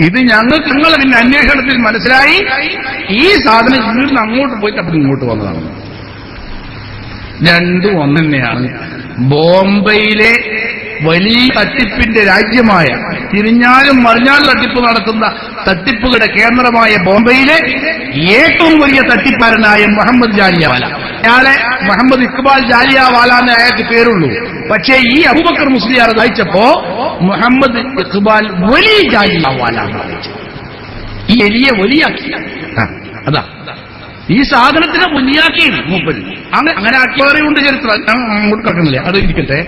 ഇത് ഞങ്ങൾക്ക് നിങ്ങളെ പിന്നെ അന്വേഷണത്തിൽ മനസ്സിലായി ഈ സാധനം ഇവിടുന്ന് അങ്ങോട്ട് പോയിട്ട് അപ്പം ഇങ്ങോട്ട് വന്നതാണ്. രണ്ടും ഒന്ന് തന്നെയാണ്. ബോംബെയിലെ വലിയ തട്ടിപ്പിന്റെ രാജ്യമായ, തിരിഞ്ഞാലും മറിഞ്ഞാലും തട്ടിപ്പ് നടത്തുന്ന തട്ടിപ്പുകളുടെ കേന്ദ്രമായ ബോംബെയിലെ ഏറ്റവും വലിയ തട്ടിപ്പാരനായ മുഹമ്മദ് ജാലിയവാല, അയാളെ മുഹമ്മദ് ഇക്ബാൽ ജാലിയവാല എന്ന് അയാൾക്ക് പേരുള്ളൂ. പക്ഷേ ഈ അബൂബക്കർ മുസ്ലിയാർ വായിച്ചപ്പോ മുഹമ്മദ് ഇക്ബാൽ വലിയ ജാലിയവാല എന്ന് വായിച്ചു. ഈ എലിയെ വലിയാക്കി. അതാ ഈ സാധനത്തിനെ വലിയാക്കി മൂപ്പര്. അങ്ങനെ ആക്കിയവരെയുണ്ട് ചരിത്രം. ഞാൻ അങ്ങോട്ട് കിടക്കുന്നില്ല, അത് ഇരിക്കട്ടെ.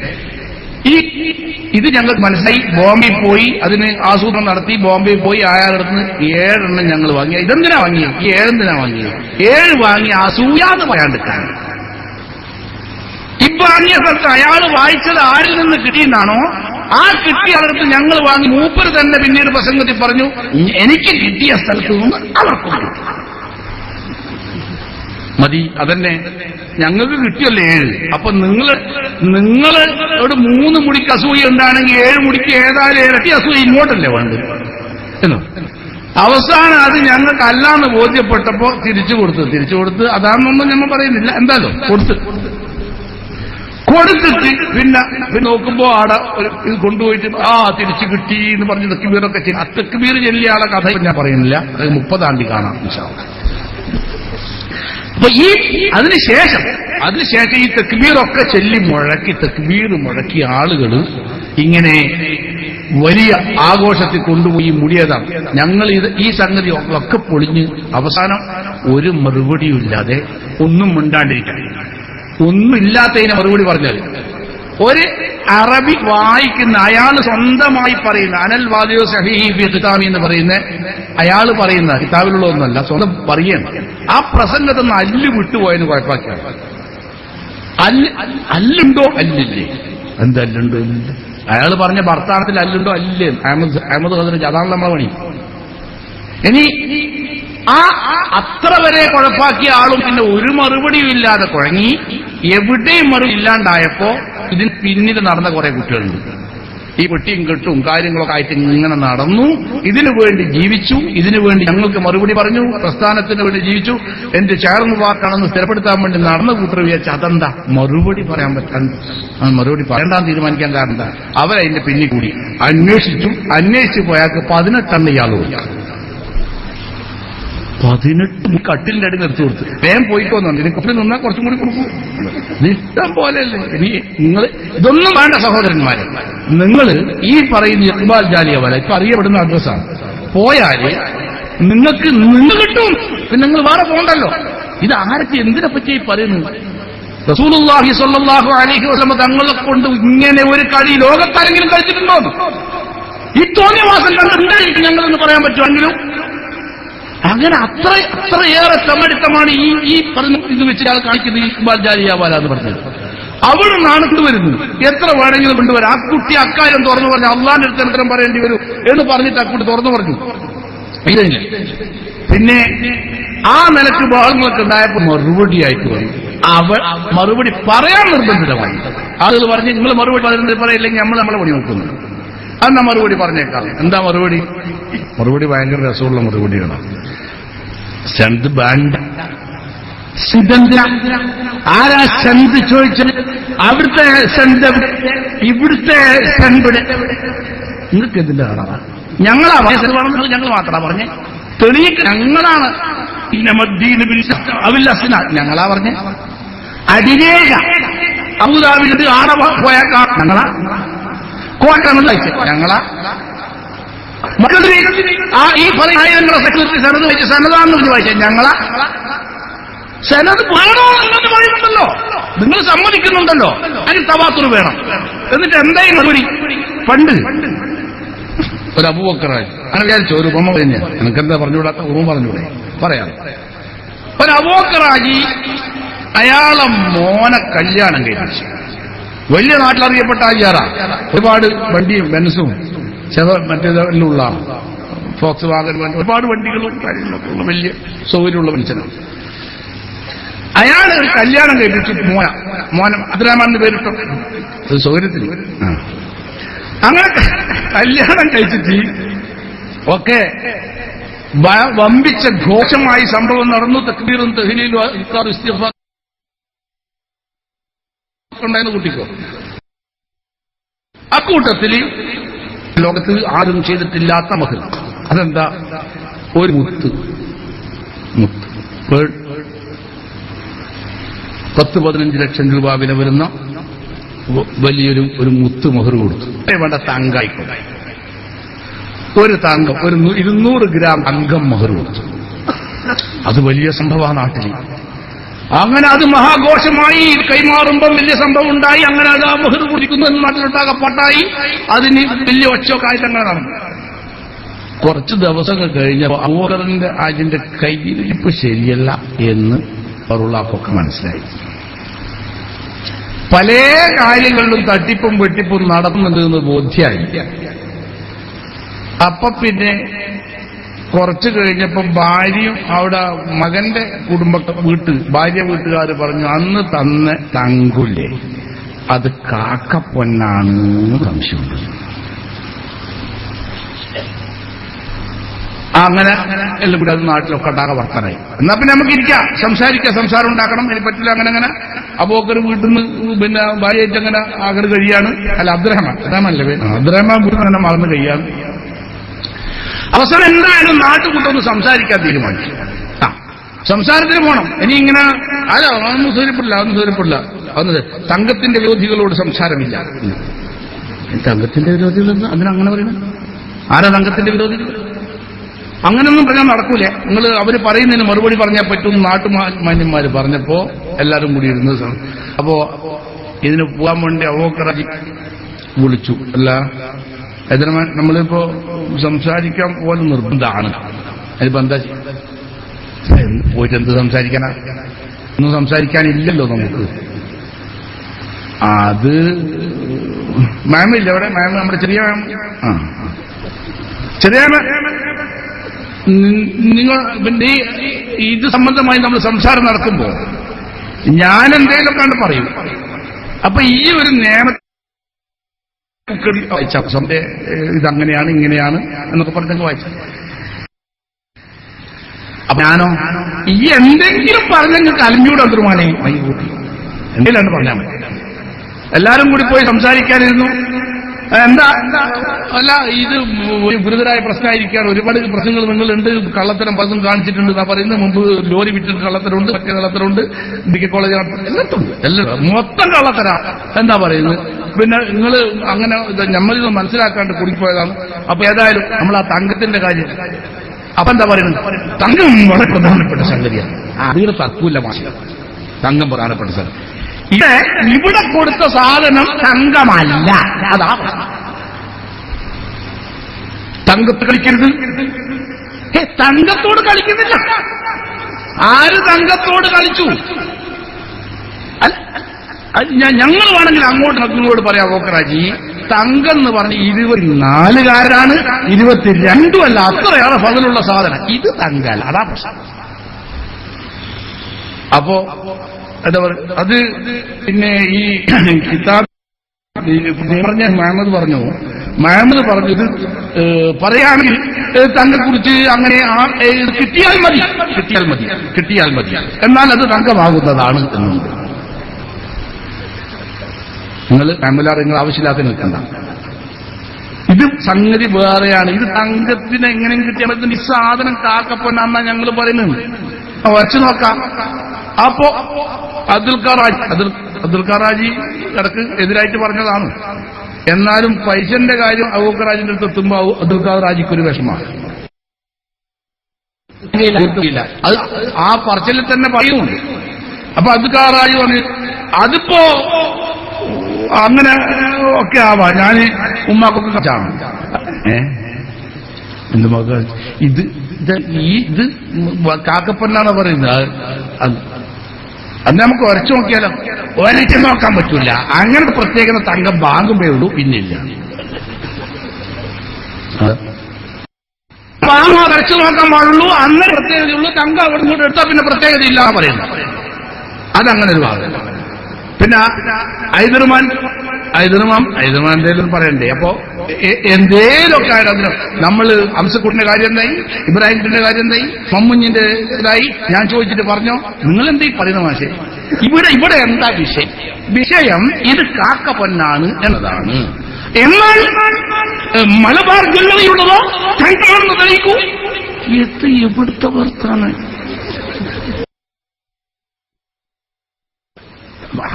ഇത് ഞങ്ങൾക്ക് മനസ്സിലായി. ബോംബെ പോയി അതിന് ആസൂത്രണം നടത്തി. ബോംബെ പോയി അയാളടുത്ത് 7 എണ്ണം ഞങ്ങൾ വാങ്ങി. ഇതെന്തിനാ വാങ്ങിയത്? ഈ 7 എന്തിനാ വാങ്ങിയത്? 7 വാങ്ങി അസൂയാന്ന് പറയാണ്ടിരിക്കാൻ. ഈ വാങ്ങിയ സ്ഥലത്ത് അയാൾ വായിച്ചത് ആരിൽ നിന്ന് കിട്ടിയെന്നാണോ ആ കിട്ടിയ അടുത്ത് ഞങ്ങൾ വാങ്ങി. മൂപ്പര് തന്നെ പിന്നീട് പ്രസംഗത്തിൽ പറഞ്ഞു, എനിക്ക് കിട്ടിയ സ്ഥലത്ത് നിന്ന് അവർക്കും കിട്ടി മതി. അതന്നെ ഞങ്ങൾക്ക് കിട്ടിയല്ലേ 7. അപ്പൊ നിങ്ങള് ഒരു 3 മുടിക്ക് അസൂയ ഉണ്ടാണെങ്കിൽ 7 മുടിക്ക് ഏതായാലും ഇരട്ടി അസൂയ ഇങ്ങോട്ടല്ലേ വേണ്ടത് എന്നോ. അവസാനം അത് ഞങ്ങൾക്ക് അല്ലാന്ന് ബോധ്യപ്പെട്ടപ്പോ തിരിച്ചു കൊടുത്ത് അതാണെന്നൊന്നും ഞങ്ങൾ പറയുന്നില്ല, എന്തായാലും കൊടുത്തിട്ട് പിന്നെ നോക്കുമ്പോ ആടെ ഇത് കൊണ്ടുപോയിട്ട് തിരിച്ചു കിട്ടി എന്ന് പറഞ്ഞ് തെക്കുബീറൊക്കെ ചെയ്യും. ആ തെക്കുബീർ ചെല്ലിയ ആളെ കഥ ഞാൻ പറയുന്നില്ല, അത് 30-ാം തീയതി കാണാം ഇൻഷാ അല്ലാഹ്. അപ്പൊ അതിനുശേഷം ഈ തെക്കുബീറൊക്കെ തെക്കുബീർ മുഴക്കി ആളുകൾ ഇങ്ങനെ വലിയ ആഘോഷത്തിൽ കൊണ്ടുപോയി മുടിയതാണ്. ഞങ്ങൾ ഈ സംഗതി ഒക്കെ പൊളിഞ്ഞ് അവസാനം ഒരു മറുപടിയുമില്ലാതെ ഒന്നും മിണ്ടാണ്ടിരിക്കാൻ, ഒന്നുമില്ലാത്തതിനെ മറുപടി പറഞ്ഞാൽ ഒരു അറബി വായിക്കുന്ന അയാൾ സ്വന്തമായി പറയുന്ന അനൽ വാദിയോ സഹീഹി ഫി ഖിതാമി എന്ന് പറയുന്ന അയാൾ പറയുന്ന കിതാബിലുള്ള ഒന്നല്ല, സ്വന്തം പറയണം. ആ പ്രസംഗത്തിൽ നിന്ന് അല്ല് വിട്ടുപോയെന്ന് കുഴപ്പമാക്കിയാണ്. അല്ലുണ്ടോ അല്ലില്ലേ? എന്തല്ലുണ്ടോ? അയാൾ പറഞ്ഞ ഭർത്താനത്തിൽ അല്ലുണ്ടോ അല്ലേ? അഹമ്മദ് ഖദർ അതാണ് നമ്മളെ പണി. ഇനി അത്ര വരെ കുഴപ്പാക്കിയ ആളും പിന്നെ ഒരു മറുപടിയും ഇല്ലാതെ കുഴങ്ങി. എവിടെയും മറുപടി ഇല്ലാണ്ടായപ്പോ ഇതിന് പിന്നിൽ നടന്ന കുറെ കുട്ടികളുണ്ട്. ഈ വെട്ടിയും കെട്ടും കാര്യങ്ങളൊക്കെ ആയിട്ട് ഇങ്ങനെ നടന്നു. ഇതിനു വേണ്ടി ജീവിച്ചു, ഇതിനു വേണ്ടി ഞങ്ങൾക്ക് മറുപടി പറഞ്ഞു, പ്രസ്ഥാനത്തിന് വേണ്ടി ജീവിച്ചു. എന്റെ ചേർന്ന് വാക്കാണെന്ന് സ്ഥിരപ്പെടുത്താൻ വേണ്ടി നടന്ന കൂട്ടർ വിചാരിച്ച അതെന്താ മറുപടി പറയാൻ മറുപടി പറയണ്ടാന്ന് തീരുമാനിക്കാൻ കാരണം എന്താ? അവരതിന്റെ പിന്നിൽ കൂടി അന്വേഷിച്ചു പോയാൾക്ക് 18 ഇയാളും 18 കട്ടിലിന്റെ അടി നിർത്തി കൊടുത്ത് വേഗം പോയിക്കോന്നുണ്ട്. ഇനി കപ്പിൽ നിന്നാൽ കുറച്ചും കൂടി കൊടുക്കും. ഇഷ്ടം പോലെയല്ലേ. ഇനി നിങ്ങൾ ഇതൊന്നും വേണ്ട സഹോദരന്മാരെ. നിങ്ങൾ ഈ പറയുന്ന ഇഖ്ബാൽ ജാലിയവാല ഇപ്പൊ അറിയപ്പെടുന്ന അഡ്രസ്സാണ്. പോയാല് നിങ്ങൾക്ക് നിന്ന് കിട്ടും, പിന്നെ നിങ്ങൾ വേറെ പോകണ്ടല്ലോ. ഇത് ആരൊക്കെ എന്തിനെ പറ്റി പറയുന്നു? റസൂലുള്ളാഹി സ്വല്ലല്ലാഹു അലൈഹി വസല്ലം തങ്ങളെ കൊണ്ട് ഇങ്ങനെ ഒരു കളി ലോകത്താരെങ്കിലും കളിച്ചിട്ടുണ്ടോ? ഈ തോന്നിയവാസം കണ്ടിട്ടുണ്ടായിരിക്കും ഞങ്ങളെന്ന് പറയാൻ പറ്റുമെങ്കിലും അങ്ങനെ അത്രയേറെ സമടുത്തമാണ് ഈ പറഞ്ഞ ഇത് വെച്ച് ആൾ കാണിക്കുന്നത്. ഇഖ്ബാൽ ജാലിയവാല എന്ന് പറഞ്ഞത് അവിടെ നാണിട്ട് വരുന്നു. എത്ര വേണമെങ്കിലും കൊണ്ടുവരാം. ആ കുട്ടി അക്കാര്യം തുറന്നു പറഞ്ഞു, അള്ളാന്റെ അടുത്ത് ഉത്തരം പറയേണ്ടി വരും എന്ന് പറഞ്ഞിട്ട് ആ കുട്ടി തുറന്നു പറഞ്ഞു. ഇതില്ല. പിന്നെ ആ നിലക്ക് ബഹളങ്ങളൊക്കെ ഉണ്ടായപ്പോൾ മറുപടിയായിട്ട് വന്നു. മറുപടി പറയാൻ നിർബന്ധിതമായി. ആളുകൾ പറഞ്ഞ് നിങ്ങൾ മറുപടി പറയില്ലെങ്കിൽ നമ്മളെ പണി നോക്കുന്നു. അതെന്നാ മറുപടി പറഞ്ഞേക്കാം. എന്താ മറുപടി? മറുപടി ഭയങ്കര രസമുള്ള മറുപടിയാണ്. സെന്ത് ബാൻഡ് ആരാ സെന്ത് ചോദിച്ചത്? അവിടുത്തെ സെന്ത് ഇവിടുത്തെ സെന്ത് നിങ്ങൾക്ക് എന്തിന്റെ കാണാ? ഞങ്ങളാ ഞങ്ങൾ മാത്രമാ പറഞ്ഞേ. തെളിയിക്ക ഞങ്ങളാണ്. ഞങ്ങളാ പറഞ്ഞേ. അടിരേഖ അബുദാബിയിൽ ആടെ പോയാക്കാ ഞങ്ങളാ. കോട്ടണ് ഞങ്ങളാ. ഈ പറയുന്ന സെക്രട്ടറി സനത് വെച്ച് സനതാന്ന് പറഞ്ഞ് വായിച്ച ഞങ്ങളാ. സനത് വേണോ എന്ന് പറയുന്നുണ്ടല്ലോ, നിങ്ങൾ സമ്മതിക്കുന്നുണ്ടല്ലോ. അതിന് തവാത്തുർ വേണം. എന്നിട്ട് എന്തായി മറുപടി? പണ്ട് ഒരു അബൂബക്കറായി അങ്ങനെ വിചാരിച്ചു. ഒരു ഉപമ കഴിഞ്ഞാൽ എനിക്കെന്താ പറഞ്ഞുകൂടാത്ത ഉപമ പറഞ്ഞുകൂടെ? പറയാം. ഒരു അബൂബക്കറാജി അയാളെ മോനെ കല്യാണം കഴിച്ചു. വലിയ നാട്ടിലറിയപ്പെട്ട ആചാരാ. ഒരുപാട് വണ്ടിയും ബെൻസും മറ്റേതിലുള്ള ഫോക്സ് വാഗൻ ഒരുപാട് വണ്ടികളും കാര്യങ്ങളൊക്കെ ഉള്ള വലിയ സൗകര്യമുള്ള മനുഷ്യനാണ്. അയാൾ ഒരു കല്യാണം കഴിപ്പിച്ചു. മോന അബ്ദുറഹ്മാൻ പേരിട്ടോ സൗകര്യത്തിന്. അങ്ങനെ കല്യാണം കഴിച്ചിട്ട് ഒക്കെ വമ്പിച്ച ഘോഷമായി സംഭവം നടന്നു. തക്ബീറും തഹ്ലീലും ഇഫ്താറും ഇസ്തിഗ്ഫാറും ഉണ്ടായിരുന്നു കുട്ടിക്കോ. അക്കൂട്ടത്തിൽ ലോകത്ത് ആരും ചെയ്തിട്ടില്ലാത്ത മഹർ. അതെന്താ? ഒരു മുത്ത് 10-15 ലക്ഷം രൂപ വില വരുന്ന വലിയൊരു മുത്ത് മഹർ കൊടുത്തു. വേണ്ട തങ്കായിക്കോട്ടെ, ഒരു തങ്കം, ഒരു 200 ഗ്രാം തങ്കം മഹർ കൊടുത്തു. അത് വലിയ സംഭവമാണ് നാട്ടിൽ. അങ്ങനെ അത് മഹാഘോഷമായി കൈമാറുമ്പം വലിയ സംഭവം ഉണ്ടായി. അങ്ങനെ അത് ആ മഹർ കുടിക്കുന്നു നാട്ടിലൊട്ടാകെ പട്ടായി. അതിന് വലിയ ഒച്ചയൊക്കെ ആയിട്ട് അങ്ങനെ നടന്നു. കുറച്ച് ദിവസങ്ങൾ കഴിഞ്ഞപ്പോൾ അബൂബക്കറിന്റെ അതിന്റെ കയ്യിരിപ്പ് ശരിയല്ല എന്ന് ഫറുള്ളാക്കൊക്കെ മനസ്സിലായി. പല കാര്യങ്ങളിലും തട്ടിപ്പും വെട്ടിപ്പും നടത്തുന്നുണ്ട് എന്ന് ബോധ്യമായി. അപ്പൊ പിന്നെ കുറച്ചു കഴിഞ്ഞപ്പോ ഭാര്യയും അവിടെ മകന്റെ ഭാര്യ വീട്ടുകാർ പറഞ്ഞു, അന്ന് തന്ന തങ്കുല്ലേ അത് കാക്കപ്പൊന്നാണ് സംശയമുണ്ട്. അങ്ങനെ എല്ലാം കൂടി അത് നാട്ടിലൊക്കെ ഉണ്ടാകെ വർത്തനായി. എന്നാ പിന്നെ നമുക്ക് ഇരിക്കാം, സംസാരം ഉണ്ടാക്കണം. ഇനി പറ്റില്ല. അങ്ങനെ അബൂബക്കർ വീട്ടിൽ നിന്ന് പിന്നെ ഭാര്യയായിട്ട് അങ്ങനെ ആകെ കഴിയാണ്. അല്ല, അബ്ദുറഹ്മാനല്ലേ അബ്ദുറഹ്മാൻ വീട്ടിൽ തന്നെ മറന്നു കഴിയാണ്. അവസാനം എന്തായാലും നാട്ടുകൂട്ടൊന്ന് സംസാരിക്കാൻ തീരുമാനിച്ചു. സംസാരത്തിന് പോണം. ഇനി ഇങ്ങനെ ഒന്നും സൂര്യപ്പെടില്ല. അന്നത് തങ്കത്തിന്റെ വിരോധികളോട് സംസാരമില്ല. തങ്കത്തിന്റെ വിരോധികൾ അതിനങ്ങനെ പറയുന്നത്? ആരാ തങ്കത്തിന്റെ വിരോധികൾ? അങ്ങനെയൊന്നും പറഞ്ഞാൽ നടക്കൂലേ. നിങ്ങൾ അവര് പറയുന്നതിന് മറുപടി പറഞ്ഞാൽ പറ്റും. നാട്ടുമാന്യന്മാര് പറഞ്ഞപ്പോ എല്ലാവരും കൂടി ഇരുന്ന് അപ്പോ ഇതിന് പോകാൻ വേണ്ടി അബൂബക്കർ വിളിച്ചു. അല്ല എതിർമാൻ നമ്മളിപ്പോ സംസാരിക്കാൻ പോലെ നിർബന്ധമാണ്. അതിപ്പോ എന്താ പോയിട്ട് എന്ത് സംസാരിക്കാനാ? ഒന്നും സംസാരിക്കാനില്ലല്ലോ നമുക്ക്. അത് മാമില്ല അവിടെ. മാം നമ്മുടെ ചെറിയ മാം. ചെറിയ നിങ്ങൾ പിന്നെ ഇത് സംബന്ധമായി നമ്മൾ സംസാരം നടക്കുമ്പോ ഞാൻ എന്തെങ്കിലുമൊക്കെ പറയും. അപ്പൊ ഈ ഒരു നിയമ ഇതങ്ങനെയാണ് ഇങ്ങനെയാണ് എന്നൊക്കെ പറഞ്ഞൊക്കെ വായിച്ചു. അപ്പൊ ഞാനോ ഈ എന്തെങ്കിലും പറഞ്ഞെങ്കിൽ അലിഞ്ഞൂടെ അന്തരുമാനെ എന്തെങ്കിലും പറഞ്ഞാൽ മതി. എല്ലാരും കൂടി പോയി സംസാരിക്കാനിരുന്നു. എന്താ അല്ല, ഇത് ഗുരുതരായ പ്രശ്നമായിരിക്കുകയാണ്. ഒരുപാട് പ്രശ്നങ്ങൾ നിങ്ങളുണ്ട്. കള്ളത്തരം പലതും കാണിച്ചിട്ടുണ്ട് എന്നാ പറയുന്നത്. മുമ്പ് ലോറി വിറ്റിട്ട് കള്ളത്തരമുണ്ട്, മറ്റേ കള്ളത്തരമുണ്ട്, മെഡിക്കൽ കോളേജ് എല്ലാം മൊത്തം കള്ളത്തര. എന്താ പറയുന്നത്? പിന്നെ നിങ്ങൾ അങ്ങനെ നമ്മളിത് മനസ്സിലാക്കാണ്ട് കുടിപ്പോയതാണ്. അപ്പൊ ഏതായാലും നമ്മൾ ആ തങ്കത്തിന്റെ കാര്യം അപ്പൊ എന്താ പറയുന്നത്? തങ്കം വളരെ പ്രധാനപ്പെട്ട സംഗതിയാണ്. അതിന് തർക്കൂല്ല. മാഷ തങ്കം പ്രധാനപ്പെട്ട സംഗതി. ഇവിടെ കൊടുത്ത സാധനം തങ്കമല്ല. അതാ തങ്കത്ത് കളിക്കരുത്. തങ്കത്തോട് കളിക്കുന്നില്ല. ആര് തങ്കത്തോട് കളിച്ചു? ഞങ്ങൾ വേണമെങ്കിൽ അങ്ങോട്ട് പറയാം, അബൂബക്കറാജി തങ്കം എന്ന് പറഞ്ഞ് 24-കാരനാണ്, 22 അല്ല, അത്രയാണ് ഫضലുള്ള സാധനം. ഇത് തങ്കല്ല. അതാ പ്രശ്നം. അപ്പോ എന്താ പറയുക, അത് പിന്നെ ഈ കിതാബ് പറഞ്ഞ മഹമ്മദ് പറഞ്ഞു ഇത് പറയുകയാണെങ്കിൽ തങ്കക്കുറിച്ച് അങ്ങനെ കിട്ടിയാൽ മതി എന്നാൽ അത് തങ്കമാകുന്നതാണ് എന്നുണ്ട്. നിങ്ങൾ ആവശ്യമില്ലാത്ത നിൽക്കണ്ട. ഇത് സംഗതി വേറെയാണ്. ഇത് തങ്കത്തിന് എങ്ങനെയും കിട്ടിയാൽ മതി. ഈ സാധനം കാക്കപ്പൊന്നാന്നാ ഞങ്ങൾ പറയുന്നത്. വച്ചു നോക്കാം. അപ്പോ അബ്ദുൽ ഖാറാജി ഇടക്ക് എതിരായിട്ട് പറഞ്ഞതാണ്. എന്നാലും പൈസന്റെ കാര്യം അബൂബക്കറാജിന്റെ അടുത്ത് എത്തുമ്പോ അബ്ദുൽ ഖാറാജിക്കൊരു വിഷമാണ്. അത് ആ പറച്ചിലിൽ തന്നെ പറയുന്നുണ്ട്. അപ്പൊ അബ്ദുൽ ഖാറാജി പറഞ്ഞു അതിപ്പോ അങ്ങനെ ഒക്കെ ആവാം. ഞാൻ ഉമ്മാക്കൊക്കെ കച്ചാണ്. എന്ത് മക്കൾ ഇത് കാക്കപ്പന്നാണ് പറയുന്നത്. അത് നമുക്ക് ഉരച്ചു നോക്കിയാലോ? ഒരച്ച് നോക്കാൻ പറ്റൂല. അങ്ങനെ പ്രത്യേകത തങ്കം വാങ്ങുമ്പേ ഉള്ളൂ, പിന്നില്ല. വരച്ചു നോക്കാൻ പാടുള്ളൂ, അന്ന് പ്രത്യേകതയുള്ളൂ. തങ്കം അവിടെ ഇങ്ങോട്ട് എടുത്താൽ പിന്നെ പ്രത്യേകത ഇല്ലാതെ പറയുന്നു. അതങ്ങനെ ഒരു ഭാഗം. പിന്നെ ഐദർമാൻ എന്തേലും പറയണ്ടേ? അപ്പോ എന്തേലൊക്കെ ആയിരുന്നു. നമ്മൾ അംസക്കുട്ടിന്റെ കാര്യം എന്തായി, ഇബ്രാഹിമിന്റെ കാര്യം എന്തായി, മമ്മുഞ്ഞിന്റെ ഇതായി. ഞാൻ ചോദിച്ചിട്ട് പറഞ്ഞോ, നിങ്ങൾ എന്തീ പറയുന്ന മാഷെ? ഇവിടെ എന്താ വിഷയം ഇത് കാക്ക പൊന്നാണ് എന്നതാണ്. എന്നാൽ മലബാർ ജ്വല്ലറിയുള്ളതോ തങ്ങളാണെന്ന് തെളിയിക്കൂ. എവിടുത്തെ വർത്താണ്?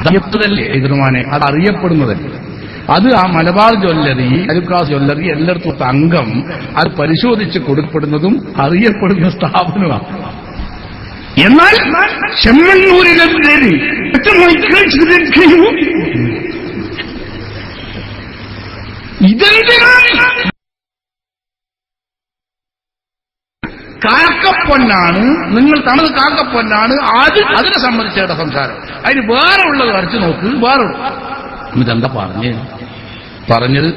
അറിയപ്പെട്ടതല്ലേ എതിർമാനെ, അത് അറിയപ്പെടുന്നതല്ലേ. അത് ആ മലബാർ ജ്വല്ലറി, അലുക്കാസ് ജ്വല്ലറി എല്ലായിടത്തും അംഗം അത് പരിശോധിച്ച് കൊടുക്കപ്പെടുന്നതും അറിയപ്പെടുന്ന സ്ഥാപനമാണ്. എന്നാൽ ചെമ്മണ്ണൂരിലെ ഇതെന്തിനാണ്? കാക്കപ്പൊന്നാണ്, നിങ്ങൾ തണത് കാക്കപ്പൊന്നാണ്. അതിനെ സംബന്ധിച്ചേട്ട സംസാരം. അതിന് വേറെ ഉള്ളത് വരച്ചു നോക്ക്. വേറെ ഇതെന്താ പറഞ്ഞത്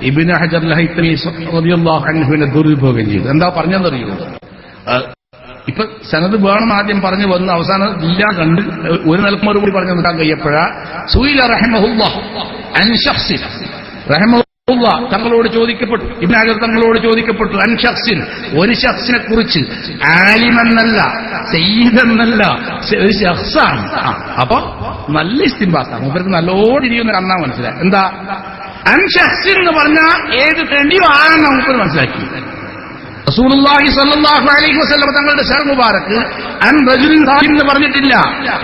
ഇബ്നു ഹജർ ലഹൈത്തമി റളിയല്ലാഹു അൻഹുവിനെ ദുർവിഭോഗം ചെയ്തു. എന്താ പറഞ്ഞെന്നറിയോ? ഇപ്പൊ സനത് വേണം ആദ്യം പറഞ്ഞു വന്ന് അവസാനം ഇല്ല കണ്ട് ഒരു നിലക്കുമാർ കൂടി പറഞ്ഞു നിൽക്കാൻ കഴിയപ്പോഴാ സുയില റഹിമഹുല്ലാഹ് അൻ ശഖ്സിൻ, റഹിമഹുല്ലാഹ് തങ്ങളോട് ചോദിക്കപ്പെട്ടു, ഇബ്നു ഹജർ തങ്ങളോട് ചോദിക്കപ്പെട്ടു, അൻ ശഖ്സിൻ, ഒരു ശഖ്സിനെ കുറിച്ച്, ആലിമെന്നല്ല, സയ്യിദെന്നല്ല, ഒരു ശഖ്സാണ്. അപ്പൊ നല്ല ഇസ്തിംബാത്താണ്, മൂപ്പർക്ക് നല്ലോണം ഇരിക്കുന്ന കണ്ണാ മനസ്സിലായി. എന്താ അൻ ശഖ്സിൻ എന്ന് പറഞ്ഞാൽ ഏത് തെളിയോ ആണെന്ന് മൂപ്പർ മനസ്സിലാക്കി. റസൂലുള്ളാഹി സ്വല്ലല്ലാഹു അലൈഹി വസല്ലം തങ്ങളുടെ ശർ മുബാറക്ക് അൻ റജുലിൻ സാലിഹ് എന്ന് പറഞ്ഞിട്ടില്ല,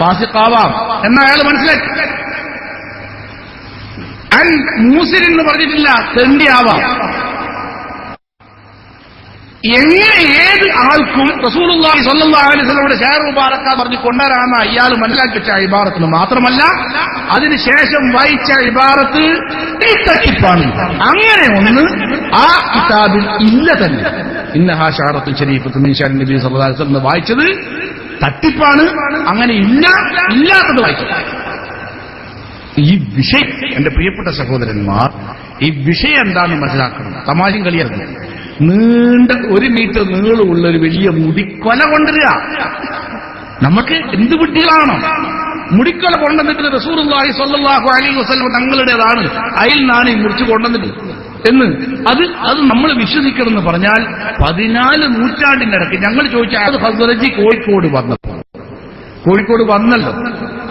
ഫാസിഖാവാം എന്ന് അയാൾ മനസ്സിലാക്കി. അൻ മൂസിൻ എന്ന് പറഞ്ഞിട്ടില്ല, തെണ്ടിയാവാം. എങ്ങനെ ഏത് ആൾക്കും റസൂലുള്ളാഹി സ്വല്ലല്ലാഹു അലൈഹി വസല്ലമയുടെ ശർ മുബാറക്ക പറഞ്ഞ് കൊണ്ടുവരാമെന്ന ഇയാൾ മനസ്സിലാക്കി വെച്ച ഇബാറത്തിന് മാത്രമല്ല അതിനുശേഷം വായിച്ച ഇബാറത്ത് തട്ടിപ്പാണ്. അങ്ങനെ ഒന്ന് ആ കിതാബിൽ ഇല്ല തന്നെ. ഇന്നഹാ ശഅറത്തു ശരീഫത്തു മിൻ ശഅനി നബി സല്ലല്ലാഹു അലൈഹി വസല്ലം വായിച്ചത് തട്ടിപ്പാണ്. അങ്ങനെ ഇല്ലാത്തത് വായിച്ചു. ഈ വിഷയം എന്റെ പ്രിയപ്പെട്ട സഹോദരന്മാർ, ഈ വിഷയം എന്താണെന്ന് മനസ്സിലാക്കണം. തമാശയും കളിയായിരുന്നു. നീണ്ട 1 മീറ്റർ നീളമുള്ള ഒരു വലിയ മുടിക്കൊല കൊണ്ടുവരിക. നമുക്ക് എന്ത് കുട്ടികളാണോ മുടിക്കൊല കൊണ്ടുവന്നിട്ട് റസൂലുള്ളാഹി സ്വല്ലല്ലാഹു അലൈഹി വസല്ലം തങ്ങളുടേതാണ്, അതിൽ നിന്നാണ് ഈ മുറിച്ച് കൊണ്ടുവന്നിട്ട് എന്ന് അത് നമ്മൾ വിശ്വസിക്കണമെന്ന് പറഞ്ഞാൽ 14 നൂറ്റാണ്ടിനിടയ്ക്ക് ഞങ്ങൾ ചോദിച്ച അത് ഹസ്റജി കോഴിക്കോട് വന്നല്ലോ.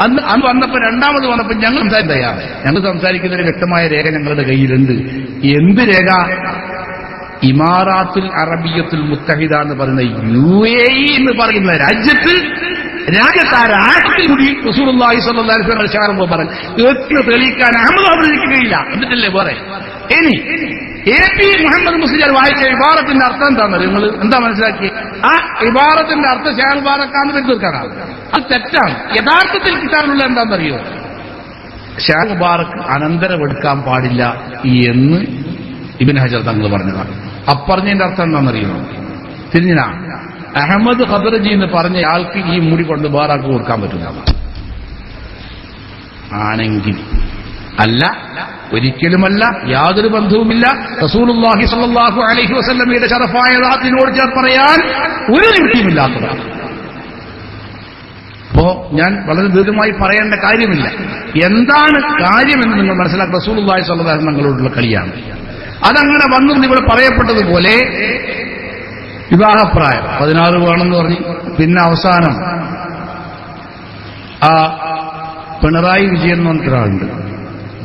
അന്ന് വന്നപ്പോ രണ്ടാമത് വന്നപ്പോ ഞങ്ങൾ സംസാരിക്കുന്നതിന് വ്യക്തമായ രേഖ ഞങ്ങളുടെ കയ്യിലുണ്ട്. എന്ത് രേഖ? ഇമാറാത്തുൽ അറബിയത്തുൽ മുത്തഹിദ എന്ന് പറയുന്ന UAE എന്ന് പറയുന്ന രാജ്യത്ത് ആ രാഷ്ട്രീയ കൂടി റസൂലുള്ളാഹി സ്വല്ലല്ലാഹു അലൈഹി വസല്ലം ശാറുമ്പോ പറഞ്ഞു തെളിയിക്കാൻ അഹമ്മദ് കഴിയില്ല. എന്നിട്ടല്ലേ വേറെ. ഇനി AP മുഹമ്മദ് മുസ്ലിയാർ വായിച്ച ഇബാറത്തിന്റെ അർത്ഥം എന്താണെന്ന് നിങ്ങൾ എന്താ മനസ്സിലാക്കി? ആ ഇബാറത്തിന്റെ അർത്ഥം ഷാർ മുബാറക്കാന്ന് തീർക്കാനാണ്. അത് തെറ്റാണ്. യഥാർത്ഥത്തിൽ കിട്ടാനുള്ള എന്താണെന്നറിയോ? ഷാർ മുബാറക്ക് അനന്തരമെടുക്കാൻ പാടില്ല എന്ന് ഇബ്നു ഹജർ തങ്ങൾ പറഞ്ഞതാണ്. അപ്പറഞ്ഞതിന്റെ അർത്ഥം എന്താണെന്നറിയോ? തിരിഞ്ഞാ അഹമ്മദ് ഖദർജി എന്ന് പറഞ്ഞ ആൾക്ക് ഈ മുടി കൊണ്ട് വേറാൾക്ക് കൊടുക്കാൻ പറ്റില്ല ആണെങ്കിൽ അല്ല, ഒരിക്കലുമല്ല, യാതൊരു ബന്ധവുമില്ല. റസൂലുള്ളാഹി സ്വല്ലല്ലാഹു അലൈഹി വസല്ലമയുടെ ശറഫായ ദാത്തിനോട് ചേർത്ത് പറയാൻ ഒരു നിവൃത്തിയുമില്ലാത്തതാണ്. അപ്പോ ഞാൻ വളരെ ദീർഘമായി പറയേണ്ട കാര്യമില്ല. എന്താണ് കാര്യമെന്ന് നിങ്ങൾ മനസ്സിലാക്കുക. റസൂലുള്ളാഹി സ്വല്ലല്ലാഹു അലൈഹി വസല്ലം തങ്ങളോടുള്ള കളിയാണ്. അതങ്ങനെ വന്നു ഇവിടെ പറയപ്പെട്ടതുപോലെ വിവാഹപ്രായം 16 വേണമെന്ന് പറഞ്ഞു. പിന്നെ അവസാനം ആ പിണറായി വിജയൻ എന്ന് പറഞ്ഞൊരാളുണ്ട്,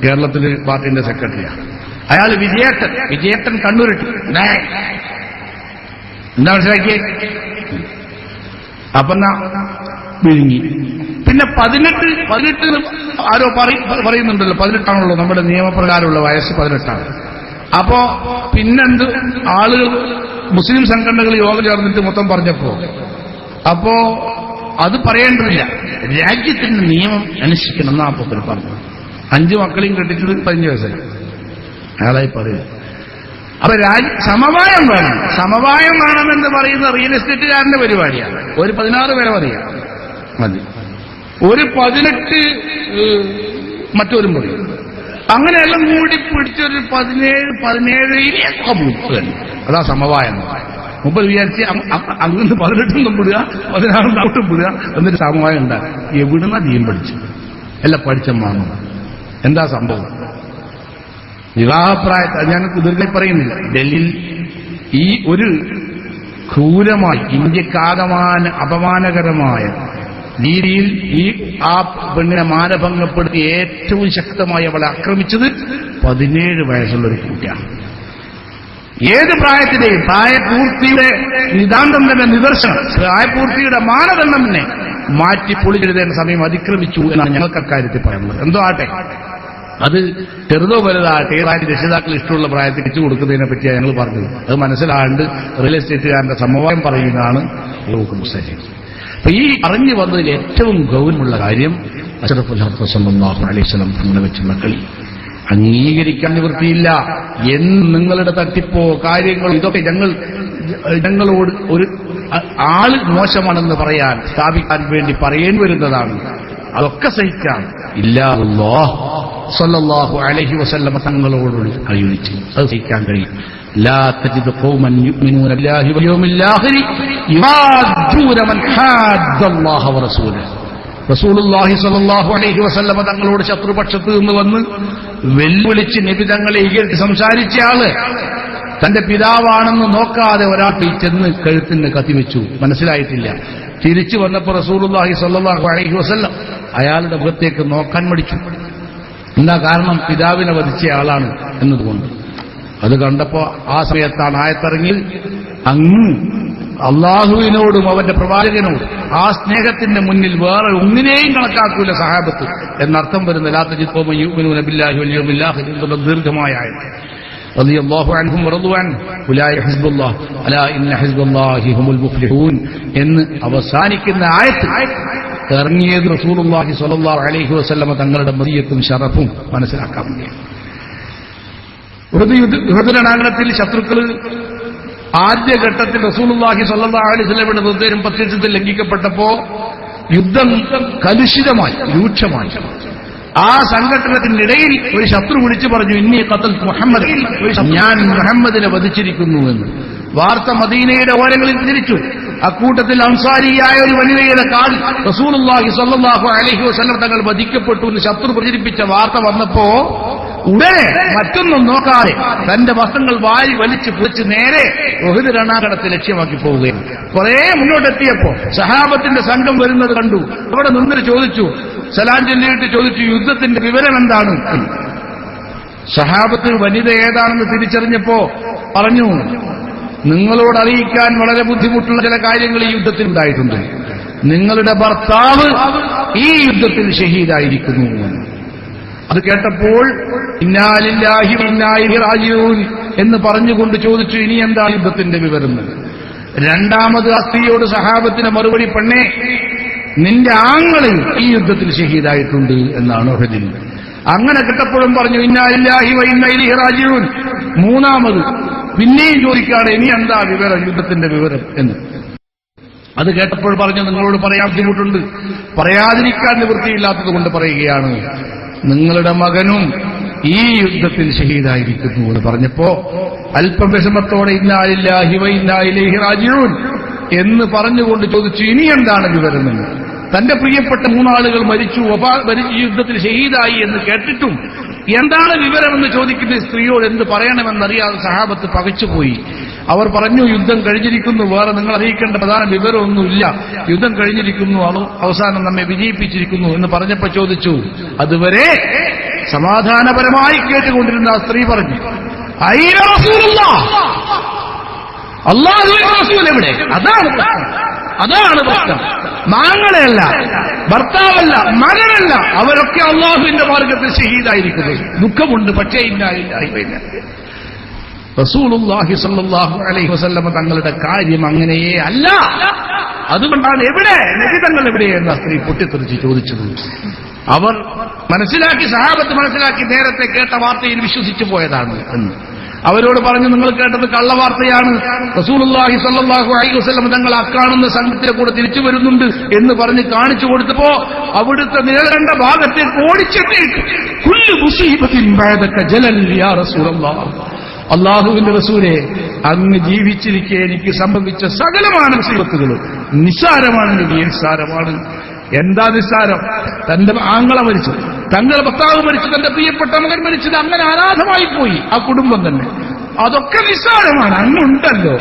കേരളത്തില് പാർട്ടിന്റെ സെക്രട്ടറിയാണ്. അയാൾ വിജയേട്ടൻ കണ്ണൂരിട്ടു. എന്താ മനസ്സിലാക്കിയേ? അപ്പൊ വിഴുങ്ങി. പിന്നെ 18 ആരോ പറയുന്നുണ്ടല്ലോ, 18ആണല്ലോ നമ്മുടെ നിയമപ്രകാരമുള്ള വയസ്സ് 18ആണ്. അപ്പോ പിന്നെന്ത് ആളുകൾ മുസ്ലിം സംഘടനകൾ യോഗം ചേർന്നിട്ട് മൊത്തം പറഞ്ഞപ്പോ അപ്പോ അത് പറയേണ്ടതില്ല, രാജ്യത്തിന്റെ നിയമം അനുഷ്ഠിക്കണം എന്നാ അപ്പൊ പറഞ്ഞു. 5 മക്കളെയും കെട്ടിച്ചത് 15 വയസ്സായി അയാളായി പറയുക. അപ്പൊ സമവായം വേണം. സമവായം വേണമെന്ന് പറയുന്ന റിയൽ എസ്റ്റേറ്റുകാരന്റെ പരിപാടിയാണ്. ഒരു 16 പേരെ പറയാം മതി, ഒരു 18 മറ്റൊരു പറയും. അങ്ങനെയെല്ലാം കൂടി പിടിച്ചൊരു 17 മുപ്പത്. അതാ സമവായം. മുമ്പ് വിചാരിച്ച് അങ്ങനെ 18 വിടുക, 16 വിടുക, എന്നിട്ട് സമവായം ഉണ്ടാകും. എവിടുന്ന ദീൻ പഠിച്ചു? എല്ലാം പഠിച്ചമ്മാണ്. എന്താ സംഭവം? വിവാഹപ്രായത്തിൽ ഞാൻ ദീർഘമായി പറയുന്നില്ല. ഡൽഹിയിൽ ഈ ഒരു ക്രൂരമായി ഇന്ത്യക്കാകമാന അപമാനകരമായ രീതിയിൽ ആ പെണ്ണിനെ മാനഭംഗപ്പെടുത്തി ഏറ്റവും ശക്തമായി അവളെ ആക്രമിച്ചത് 17 വയസ്സുള്ള ഒരു കുട്ടിയാണ്. ഏത് പ്രായത്തിലെയും പ്രായപൂർത്തിയുടെ നിതാന്തം തന്നെ നിദർശനം, പ്രായപൂർത്തിയുടെ മാനദണ്ഡം തന്നെ മാറ്റി പൊളിച്ചെഴുതേണ്ട സമയം അതിക്രമിച്ചു എന്നാണ് ഞങ്ങൾക്ക് അക്കാര്യത്തിൽ പറയുന്നത്. എന്തോ ആട്ടെ, അത് ചെറുതോ വലുതാട്ടെ, ഏതായിട്ട് രക്ഷിതാക്കൾ ഇഷ്ടമുള്ള പ്രായത്തിൽ വെച്ചു കൊടുക്കുന്നതിനെ പറ്റിയാണ് ഞങ്ങൾ പറഞ്ഞത്. അത് മനസ്സിലാണ്ട് റിയൽ എസ്റ്റേറ്റുകാരന്റെ സമവായം പറയുന്നതാണ് മുസ്ലിം. അപ്പൊ ഈ പറഞ്ഞു വന്നതിൽ ഏറ്റവും ഗൗരവമുള്ള കാര്യം അഷ്റഫുൽ ഖൽഖ് സല്ലല്ലാഹു അലൈഹി വസല്ലം തങ്ങളെ വെച്ചുള്ള കളി അംഗീകരിക്കാൻ നിവൃത്തിയില്ല. എന്ന് നിങ്ങളുടെ തട്ടിപ്പോ കാര്യങ്ങൾ ഇതൊക്കെ ഞങ്ങളോട് ഒരു ആള് മോശമാണെന്ന് പറയാൻ സ്ഥാപിക്കാൻ വേണ്ടി പറയേണ്ടി വരുന്നതാണ്. അതൊക്കെ സഹിക്കാം. ഇല്ലാഹു സല്ലല്ലാഹു അലൈഹി വസല്ലം തങ്ങളോടുള്ള യൂണിറ്റി അത് സഹിക്കാൻ കഴിയും. لا تجد قوما يؤمنون بالله واليوم الآخر يوادون من حاد الله ورسوله. റസൂലുള്ളാഹി സ്വല്ലല്ലാഹു അലൈഹി വസല്ലം തങ്ങളോട് ശത്രുപക്ഷത്ത് നിന്ന് വന്ന് വെല്ലുവിളിച്ച് നബി തങ്ങളെ ഇകഴ്ത്തി സംസാരിച്ച ആള് തന്റെ പിതാവാണെന്ന് നോക്കാതെ ഒരാൾ ചെന്ന് കഴുത്തിന് കത്തിവെച്ചു. മനസ്സിലായിട്ടില്ല. തിരിച്ചു വന്നപ്പോൾ റസൂലുള്ളാഹി സ്വല്ലല്ലാഹു അലൈഹി വസല്ലം അയാളുടെ മുഖത്തേക്ക് നോക്കാൻ മടിച്ചു. എന്താ കാരണം? പിതാവിനെ വധിച്ച ആളാണ് എന്നതുകൊണ്ട്. അത് കണ്ടപ്പോ ആ സമയത്താണ് ആയത്തിറങ്ങിയത്, അങ്ങ് അള്ളാഹുവിനോടും അവന്റെ പ്രവാചകനോടും ആ സ്നേഹത്തിന്റെ മുന്നിൽ വേറെ ഒന്നിനെയും കണക്കാക്കൂല സഹാബത്ത് എന്നർത്ഥം വരുന്ന ലാ തജിദ് ഖൗമൻ യുഅ്മിനൂന ബില്ലാഹി വൽ യൗമിൽ ആഖിർ എന്നുള്ള ദീർഘമായ ആയത്ത്. റളിയല്ലാഹു അൻഹും വറദു അൻഹു ഉലൈക ഹിസ്ബുല്ലാഹ് അലാ ഇന്ന ഹിസ്ബല്ലാഹി ഹുമുൽ മുഫ്ലിഹൂൻ എന്ന് അവസാനിക്കുന്ന ആയത്ത് ഇറങ്ങിയത് റസൂലുള്ളാഹി സ്വല്ലല്ലാഹു അലൈഹി വസല്ലം തങ്ങളുടെ മദിയത്തും ശറഫും മനസ്സിലാക്കാൻ വേണ്ടിയാണ്. യുദ്ധരണാങ്കണത്തിൽ ശത്രുക്കൾ ആദ്യഘട്ടത്തിൽ റസൂലുള്ളാഹി സ്വല്ലല്ലാഹു അലൈഹി വസല്ലമയുടെ നിർദ്ദേശം പ്രത്യക്ഷത്തിൽ ലംഘിക്കപ്പെട്ടപ്പോ യുദ്ധം കലുഷിതമായി രൂക്ഷമായി. ആ സംഘട്ടനത്തിനിടയിൽ ഒരു ശത്രു വിളിച്ചു പറഞ്ഞു, ഇന്നി ഖതൽതു മുഹമ്മദ്, ഞാൻ മുഹമ്മദിനെ വധിച്ചിരിക്കുന്നു എന്ന്. വാർത്ത മദീനയുടെ ഓരങ്ങളിൽ തിരിച്ചു. അക്കൂട്ടത്തിൽ അൻസാരിയായ ഒരു വനിതയുടെ കാൽ റസൂലുള്ളാഹി സ്വല്ലല്ലാഹു അലൈഹി വസല്ലം തങ്ങൾ വധിക്കപ്പെട്ടു എന്ന് ശത്രു പ്രചരിപ്പിച്ച വാർത്ത വന്നപ്പോ ഉടനെ മറ്റൊന്നും നോക്കാതെ തന്റെ വസ്ത്രങ്ങൾ വാരി വലിച്ചു പൊളിച്ച് നേരെ ഉഹദ് രണാങ്കണത്തെ ലക്ഷ്യമാക്കി പോവുകയാണ്. കുറെ മുന്നോട്ടെത്തിയപ്പോ സഹാബത്തിന്റെ സംഘം വരുന്നത് കണ്ടു. അവിടെ നിന്നിട്ട് ചോദിച്ചു, സലാം ചൊല്ലിയിട്ട് ചോദിച്ചു, യുദ്ധത്തിന്റെ വിവരം എന്താണ്? സഹാബത്ത് വനിത ഏതാണെന്ന് തിരിച്ചറിഞ്ഞപ്പോ പറഞ്ഞു, നിങ്ങളോട് അറിയിക്കാൻ വളരെ ബുദ്ധിമുട്ടുള്ള ചില കാര്യങ്ങൾ ഈ യുദ്ധത്തിൽ ഉണ്ടായിട്ടുണ്ട്. നിങ്ങളുടെ ഭർത്താവ് ഈ യുദ്ധത്തിൽ ഷഹീദായിരിക്കുന്നു. അത് കേട്ടപ്പോൾ ഇന്നാ ലില്ലാഹി വ ഇന്നാ ഇലൈഹി റാജിഊൻ എന്ന് പറഞ്ഞുകൊണ്ട് ചോദിച്ചു, ഇനി എന്താ യുദ്ധത്തിന്റെ വിവരം? രണ്ടാമത് ആ സ്ത്രീയോട് സഹാബത്തിന് മറുപടി, പെണ്ണേ, നിന്റെ ആങ്ങളിൽ ഈ യുദ്ധത്തിൽ ഷഹീദായിട്ടുണ്ട് എന്നാണ് ഉഹദിൽ. അങ്ങനെ കേട്ടപ്പോഴും പറഞ്ഞു, ഇന്നാ ലില്ലാഹി വ ഇന്നാ ഇലൈഹി റാജിഊൻ. മൂന്നാമത് പിന്നെയും ചോദിക്കാതെ ഇനി എന്താ വിവരം, യുദ്ധത്തിന്റെ വിവരം എന്ന്. അത് കേട്ടപ്പോൾ പറഞ്ഞു, നിങ്ങളോട് പറയാൻ ബുദ്ധിമുട്ടുണ്ട്, പറയാതിരിക്കാൻ നിവൃത്തിയില്ലാത്തത് കൊണ്ട് പറയുകയാണ്, നിങ്ങളുടെ മകനും ഈ യുദ്ധത്തിൽ ഷഹീദായിരിക്കുന്നു എന്ന് പറഞ്ഞപ്പോ അല്പം വിഷമത്തോടെ ഇന്നാ ലില്ലാഹി വ ഇന്നാ ഇലൈഹി റാജിഊൻ എന്ന് പറഞ്ഞുകൊണ്ട് ചോദിച്ചു, ഇനി എന്താണ് വിവരം? തന്റെ പ്രിയപ്പെട്ട 3 ആളുകൾ മരിച്ചു, ഈ യുദ്ധത്തിൽ ഷഹീദായി എന്ന് കേട്ടിട്ടും എന്താണ് വിവരമെന്ന് ചോദിക്കുന്ന സ്ത്രീയോട് എന്ത് പറയണമെന്നറിയാതെ സഹാബത്ത് പകച്ചുപോയി. അവർ പറഞ്ഞു, യുദ്ധം കഴിഞ്ഞിരിക്കുന്നു, വേറെ നിങ്ങൾ അറിയിക്കേണ്ട പ്രധാന വിവരമൊന്നുമില്ല, യുദ്ധം കഴിഞ്ഞിരിക്കുന്നു, അവസാനം നമ്മെ വിജയിപ്പിച്ചിരിക്കുന്നു എന്ന് പറഞ്ഞപ്പോ ചോദിച്ചു, അതുവരെ സമാധാനപരമായി കേട്ടുകൊണ്ടിരുന്ന ആ സ്ത്രീ പറഞ്ഞു, അയ്യ റസൂലുള്ളാഹ്, അല്ലാഹുവിന്റെ റസൂൽ എവിടെ? അതാണ് പ്രശ്നം. മാങ്ങളെയല്ല, ഭർത്താവല്ല, മകനല്ല, അവരൊക്കെ അള്ളാഹുവിന്റെ മാർഗത്തിൽ ഷഹീദായിരിക്കുന്നു. ദുഃഖമുണ്ട്, പക്ഷേ ഇല്ല. റസൂലുള്ളാഹി സ്വല്ലല്ലാഹു അലൈഹി വസല്ലം തങ്ങളുടെ കാര്യം അങ്ങനെയേ അല്ല. അതുകൊണ്ടാണ് എവിടെ നബി തങ്ങൾ എവിടെ എന്ന സ്ത്രീ പൊട്ടിത്തെറിച്ച് ചോദിച്ചത്. അവർ മനസ്സിലാക്കി, സഹാബത്ത് മനസ്സിലാക്കി, നേരത്തെ കേട്ട വാർത്തയിൽ വിശ്വസിച്ചു പോയതാണ് എന്ന്. അവരോട് പറഞ്ഞു, നിങ്ങൾ കേട്ടത് കള്ളവാർത്തയാണ്. റസൂലുള്ളാഹി സ്വല്ലല്ലാഹു അലൈഹി വസല്ലം തങ്ങൾ അക്കാണുന്ന സംഘത്തിലെ കൂടെ തിരിച്ചു വരുന്നുണ്ട് എന്ന് പറഞ്ഞ് കാണിച്ചു കൊടുത്തപ്പോ അവിടുത്തെ നിഴലണ്ട ഭാഗത്തേക്ക് ഓടിച്ചെത്തിയിട്ട് കുല്ലു മുസീബത്തിൻ ബഅദക ജലൽ യാ റസൂലല്ലാഹ്, അല്ലാഹുവിന്റെ റസൂലേ, അങ്ങ് ജീവിച്ചിരിക്കെ എനിക്ക് സംഭവിച്ച സകലമായ മുസീബത്തുകളും നിസ്സാരമാണെങ്കിൽ നിസ്സാരമാണ്. എന്താ നിസ്സാരം? തന്റെ ആങ്ങള മരിച്ചു, തങ്ങളുടെ ഭർത്താവ് മരിച്ചു, തന്റെ പ്രിയപ്പെട്ട മകൻ മരിച്ചത്, അങ്ങനെ അനാഥമായി പോയി ആ കുടുംബം തന്നെ. അതൊക്കെ നിസ്സാരമാണ്, അങ്ങുണ്ടല്ലോ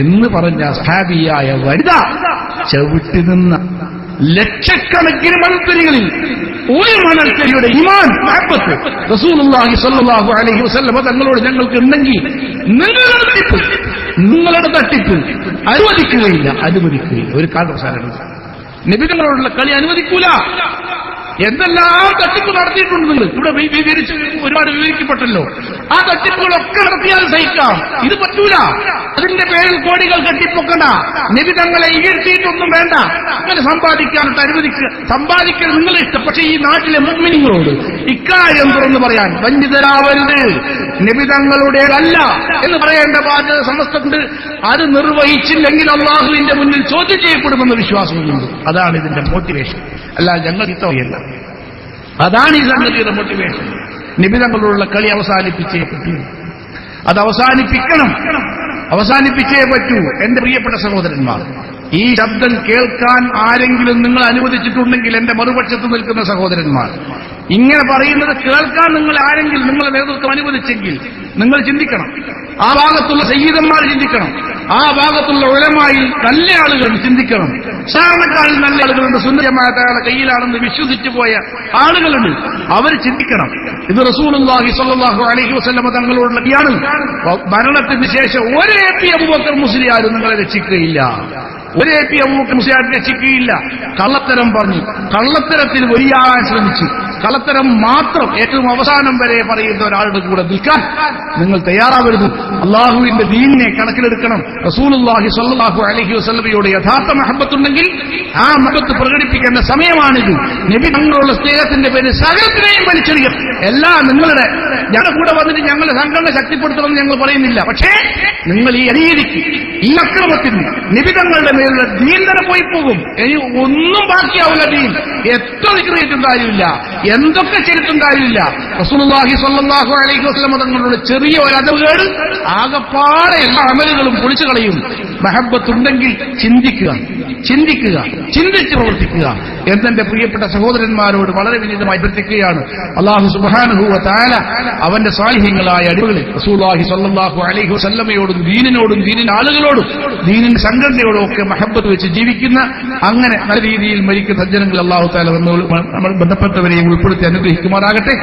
എന്ന് പറഞ്ഞ സഹാബിയായ വനിത ചവിട്ടി നിന്ന ലക്ഷക്കണക്കിന് മണൽത്തരികളിൽ ഒരു മണൽത്തരിയുടെ ഈമാൻ മഹബത്ത് റസൂലുള്ളാഹി സ്വല്ലല്ലാഹു അലൈഹി വസല്ലം തങ്ങളോട് ഞങ്ങൾക്ക് ഉണ്ടെങ്കിൽ നിങ്ങളുടെ തട്ടിപ്പ് അനുവദിക്കുകയില്ല. ഒരു കാരണവശാലും നബി തങ്ങളോടുള്ള കളി അനുവദിക്കൂല. എന്തെല്ലാം തട്ടിപ്പ് നടത്തിയിട്ടുണ്ട് നിങ്ങൾ ഇവിടെ വിവരിച്ച് ഒരുപാട് വിവരിക്കപ്പെട്ടല്ലോ. ആ തട്ടിപ്പുകളൊക്കെ നടത്തിയാൽ സഹിക്കാം, ഇത് പറ്റൂല. അതിന്റെ പേരിൽ കോടികൾ കെട്ടിപ്പൊക്കണ്ട. നബി തങ്ങളെ ഇകഴ്ത്തിയിട്ടൊന്നും വേണ്ട. അങ്ങനെ സമ്പാദിക്കാനായിട്ട് സമ്പാദിക്കൽ നിങ്ങളെ ഇഷ്ടം. പക്ഷെ ഈ നാട്ടിലെ മുഅ്മിനീങ്ങളോട് ഇക്കാര്യം തുറന്നു പറയാൻ വഞ്ചിതരാവരുത്. നബി തങ്ങളുടേതല്ല എന്ന് പറയേണ്ട ബാധ്യത സമസ്തക്കുണ്ട്. അത് നിർവഹിച്ചില്ലെങ്കിൽ അള്ളാഹുവിന്റെ മുന്നിൽ ചോദ്യം ചെയ്യപ്പെടുമെന്ന വിശ്വാസമുണ്ട്. അതാണ് ഇതിന്റെ മോട്ടിവേഷൻ. അല്ല ഞങ്ങൾ ഇത്തവയല്ല. അതാണ് ഈ സംഗതിയുടെ മോട്ടിവേഷൻ. നബി തങ്ങളോടുള്ള കളി അവസാനിപ്പിച്ചേ പറ്റൂ. അത് അവസാനിപ്പിച്ചേ പറ്റൂ. എന്റെ പ്രിയപ്പെട്ട സഹോദരന്മാർ, ഈ ശബ്ദം കേൾക്കാൻ ആരെങ്കിലും നിങ്ങൾ അനുവദിച്ചിട്ടുണ്ടെങ്കിൽ എന്റെ മറുപക്ഷത്ത് നിൽക്കുന്ന സഹോദരന്മാർ, ഇങ്ങനെ പറയുന്നത് കേൾക്കാൻ നിങ്ങൾ ആരെങ്കിലും നിങ്ങളുടെ നേതൃത്വം അനുവദിച്ചെങ്കിൽ നിങ്ങൾ ചിന്തിക്കണം. ആ ഭാഗത്തുള്ള സയ്യിദന്മാർ ചിന്തിക്കണം. ആ ഭാഗത്തുള്ള ഉലമായിൽ നല്ല ആളുകൾ ചിന്തിക്കണം. സാധാരണക്കാരിൽ നല്ല ആളുകളുണ്ട്. സുന്നതമായ കയ്യിലാണെന്ന് വിശ്വസിച്ചു പോയ ആളുകളുണ്ട്. അവർ ചിന്തിക്കണം. ഇത് റസൂലുള്ളാഹി സ്വല്ലല്ലാഹു അലൈഹി വസല്ലം തങ്ങളോടുള്ള കളിയാണ്. മരണത്തിന് ശേഷം ഒരു എ.പി. അബൂബക്കർ മുസ്ലിയാരും നിങ്ങളെ രക്ഷിക്കുകയില്ല. ഒരു എ.പി. അബൂബക്കർ മുസ്ലിയാരും രക്ഷിക്കുകയില്ല. കള്ളത്തരം പറഞ്ഞു, കള്ളത്തരത്തിന് ഒരിയാൻ ശ്രമിച്ചു, കള്ളത്തരം മാത്രം ഏറ്റവും അവസാനം വരെ പറയുന്ന ഒരാളുടെ കൂടെ നിൽക്കാൻ നിങ്ങൾ തയ്യാറാവരുത്. അള്ളാഹുവിന്റെ ദീനിനെ കണക്കിലെടുക്കണം. റസൂലുള്ളാഹി സ്വല്ലല്ലാഹു അലൈഹി വസല്ലമയോട് യഥാർത്ഥ മഹബത്തുണ്ടെങ്കിൽ ആ മഹബത്ത് പ്രകടിപ്പിക്കേണ്ട സമയമാണിത്. നബി തങ്ങളുള്ള സ്നേഹത്തിന്റെ പേര് സകലത്തിനെയും വലിച്ചെറിയും. എല്ലാം നിങ്ങളുടെ ഞങ്ങളുടെ കൂടെ വന്നിട്ട് ഞങ്ങളുടെ സംഘടന ശക്തിപ്പെടുത്തണമെന്ന് ഞങ്ങൾ പറയുന്നില്ല. പക്ഷേ നിങ്ങൾ ഈ അനീതിക്ക്, ഈ അക്രമത്തിന് നബി തങ്ങളുടെ മേലുള്ള ദീൻ തന്നെ പോയി പോകും. ഇനി ഒന്നും ബാക്കിയാവില്ല. ദീൻ എത്ര വിക്രയിച്ചും കാര്യമില്ല, എന്തൊക്കെ ചെയ്തിട്ടും കാര്യമില്ല. റസൂലുള്ളാഹി സ്വല്ലല്ലാഹു അലൈഹി വസല്ലം തങ്ങളുടെ ചെറിയ ഒരു അതവുകേട് ആകപ്പാടെ എല്ലാ അമലുകളും പൊളിച്ചു കളയും. മഹബത്തുണ്ടെങ്കിൽ ചിന്തിച്ച് പ്രവർത്തിക്കുക എന്നെന്റെ പ്രിയപ്പെട്ട സഹോദരന്മാരോട് വളരെ വിനീതമായി അഭ്യർത്ഥിക്കുകയാണ്. അല്ലാഹു സുബ്ഹാനഹു വ തആല അവന്റെ സാലിഹ്യങ്ങളായ അടിമകളെ റസൂലുള്ളാഹി സ്വല്ലല്ലാഹു അലൈഹി വസല്ലമയോടും ദീനിനോടും ദീനിന്റെ ആളുകളോടും ദീനിന്റെ സംഘടനയോടും ഒക്കെ മഹബത്ത് വെച്ച് ജീവിക്കുന്ന, അങ്ങനെ നല്ല രീതിയിൽ മരിക്കുന്ന സജ്ജനങ്ങൾ അല്ലാഹു തആല നമ്മൾ ബന്ധപ്പെട്ടവരെയും ഉൾപ്പെടുത്തി അനുഗ്രഹിക്കുമാറാകട്ടെ.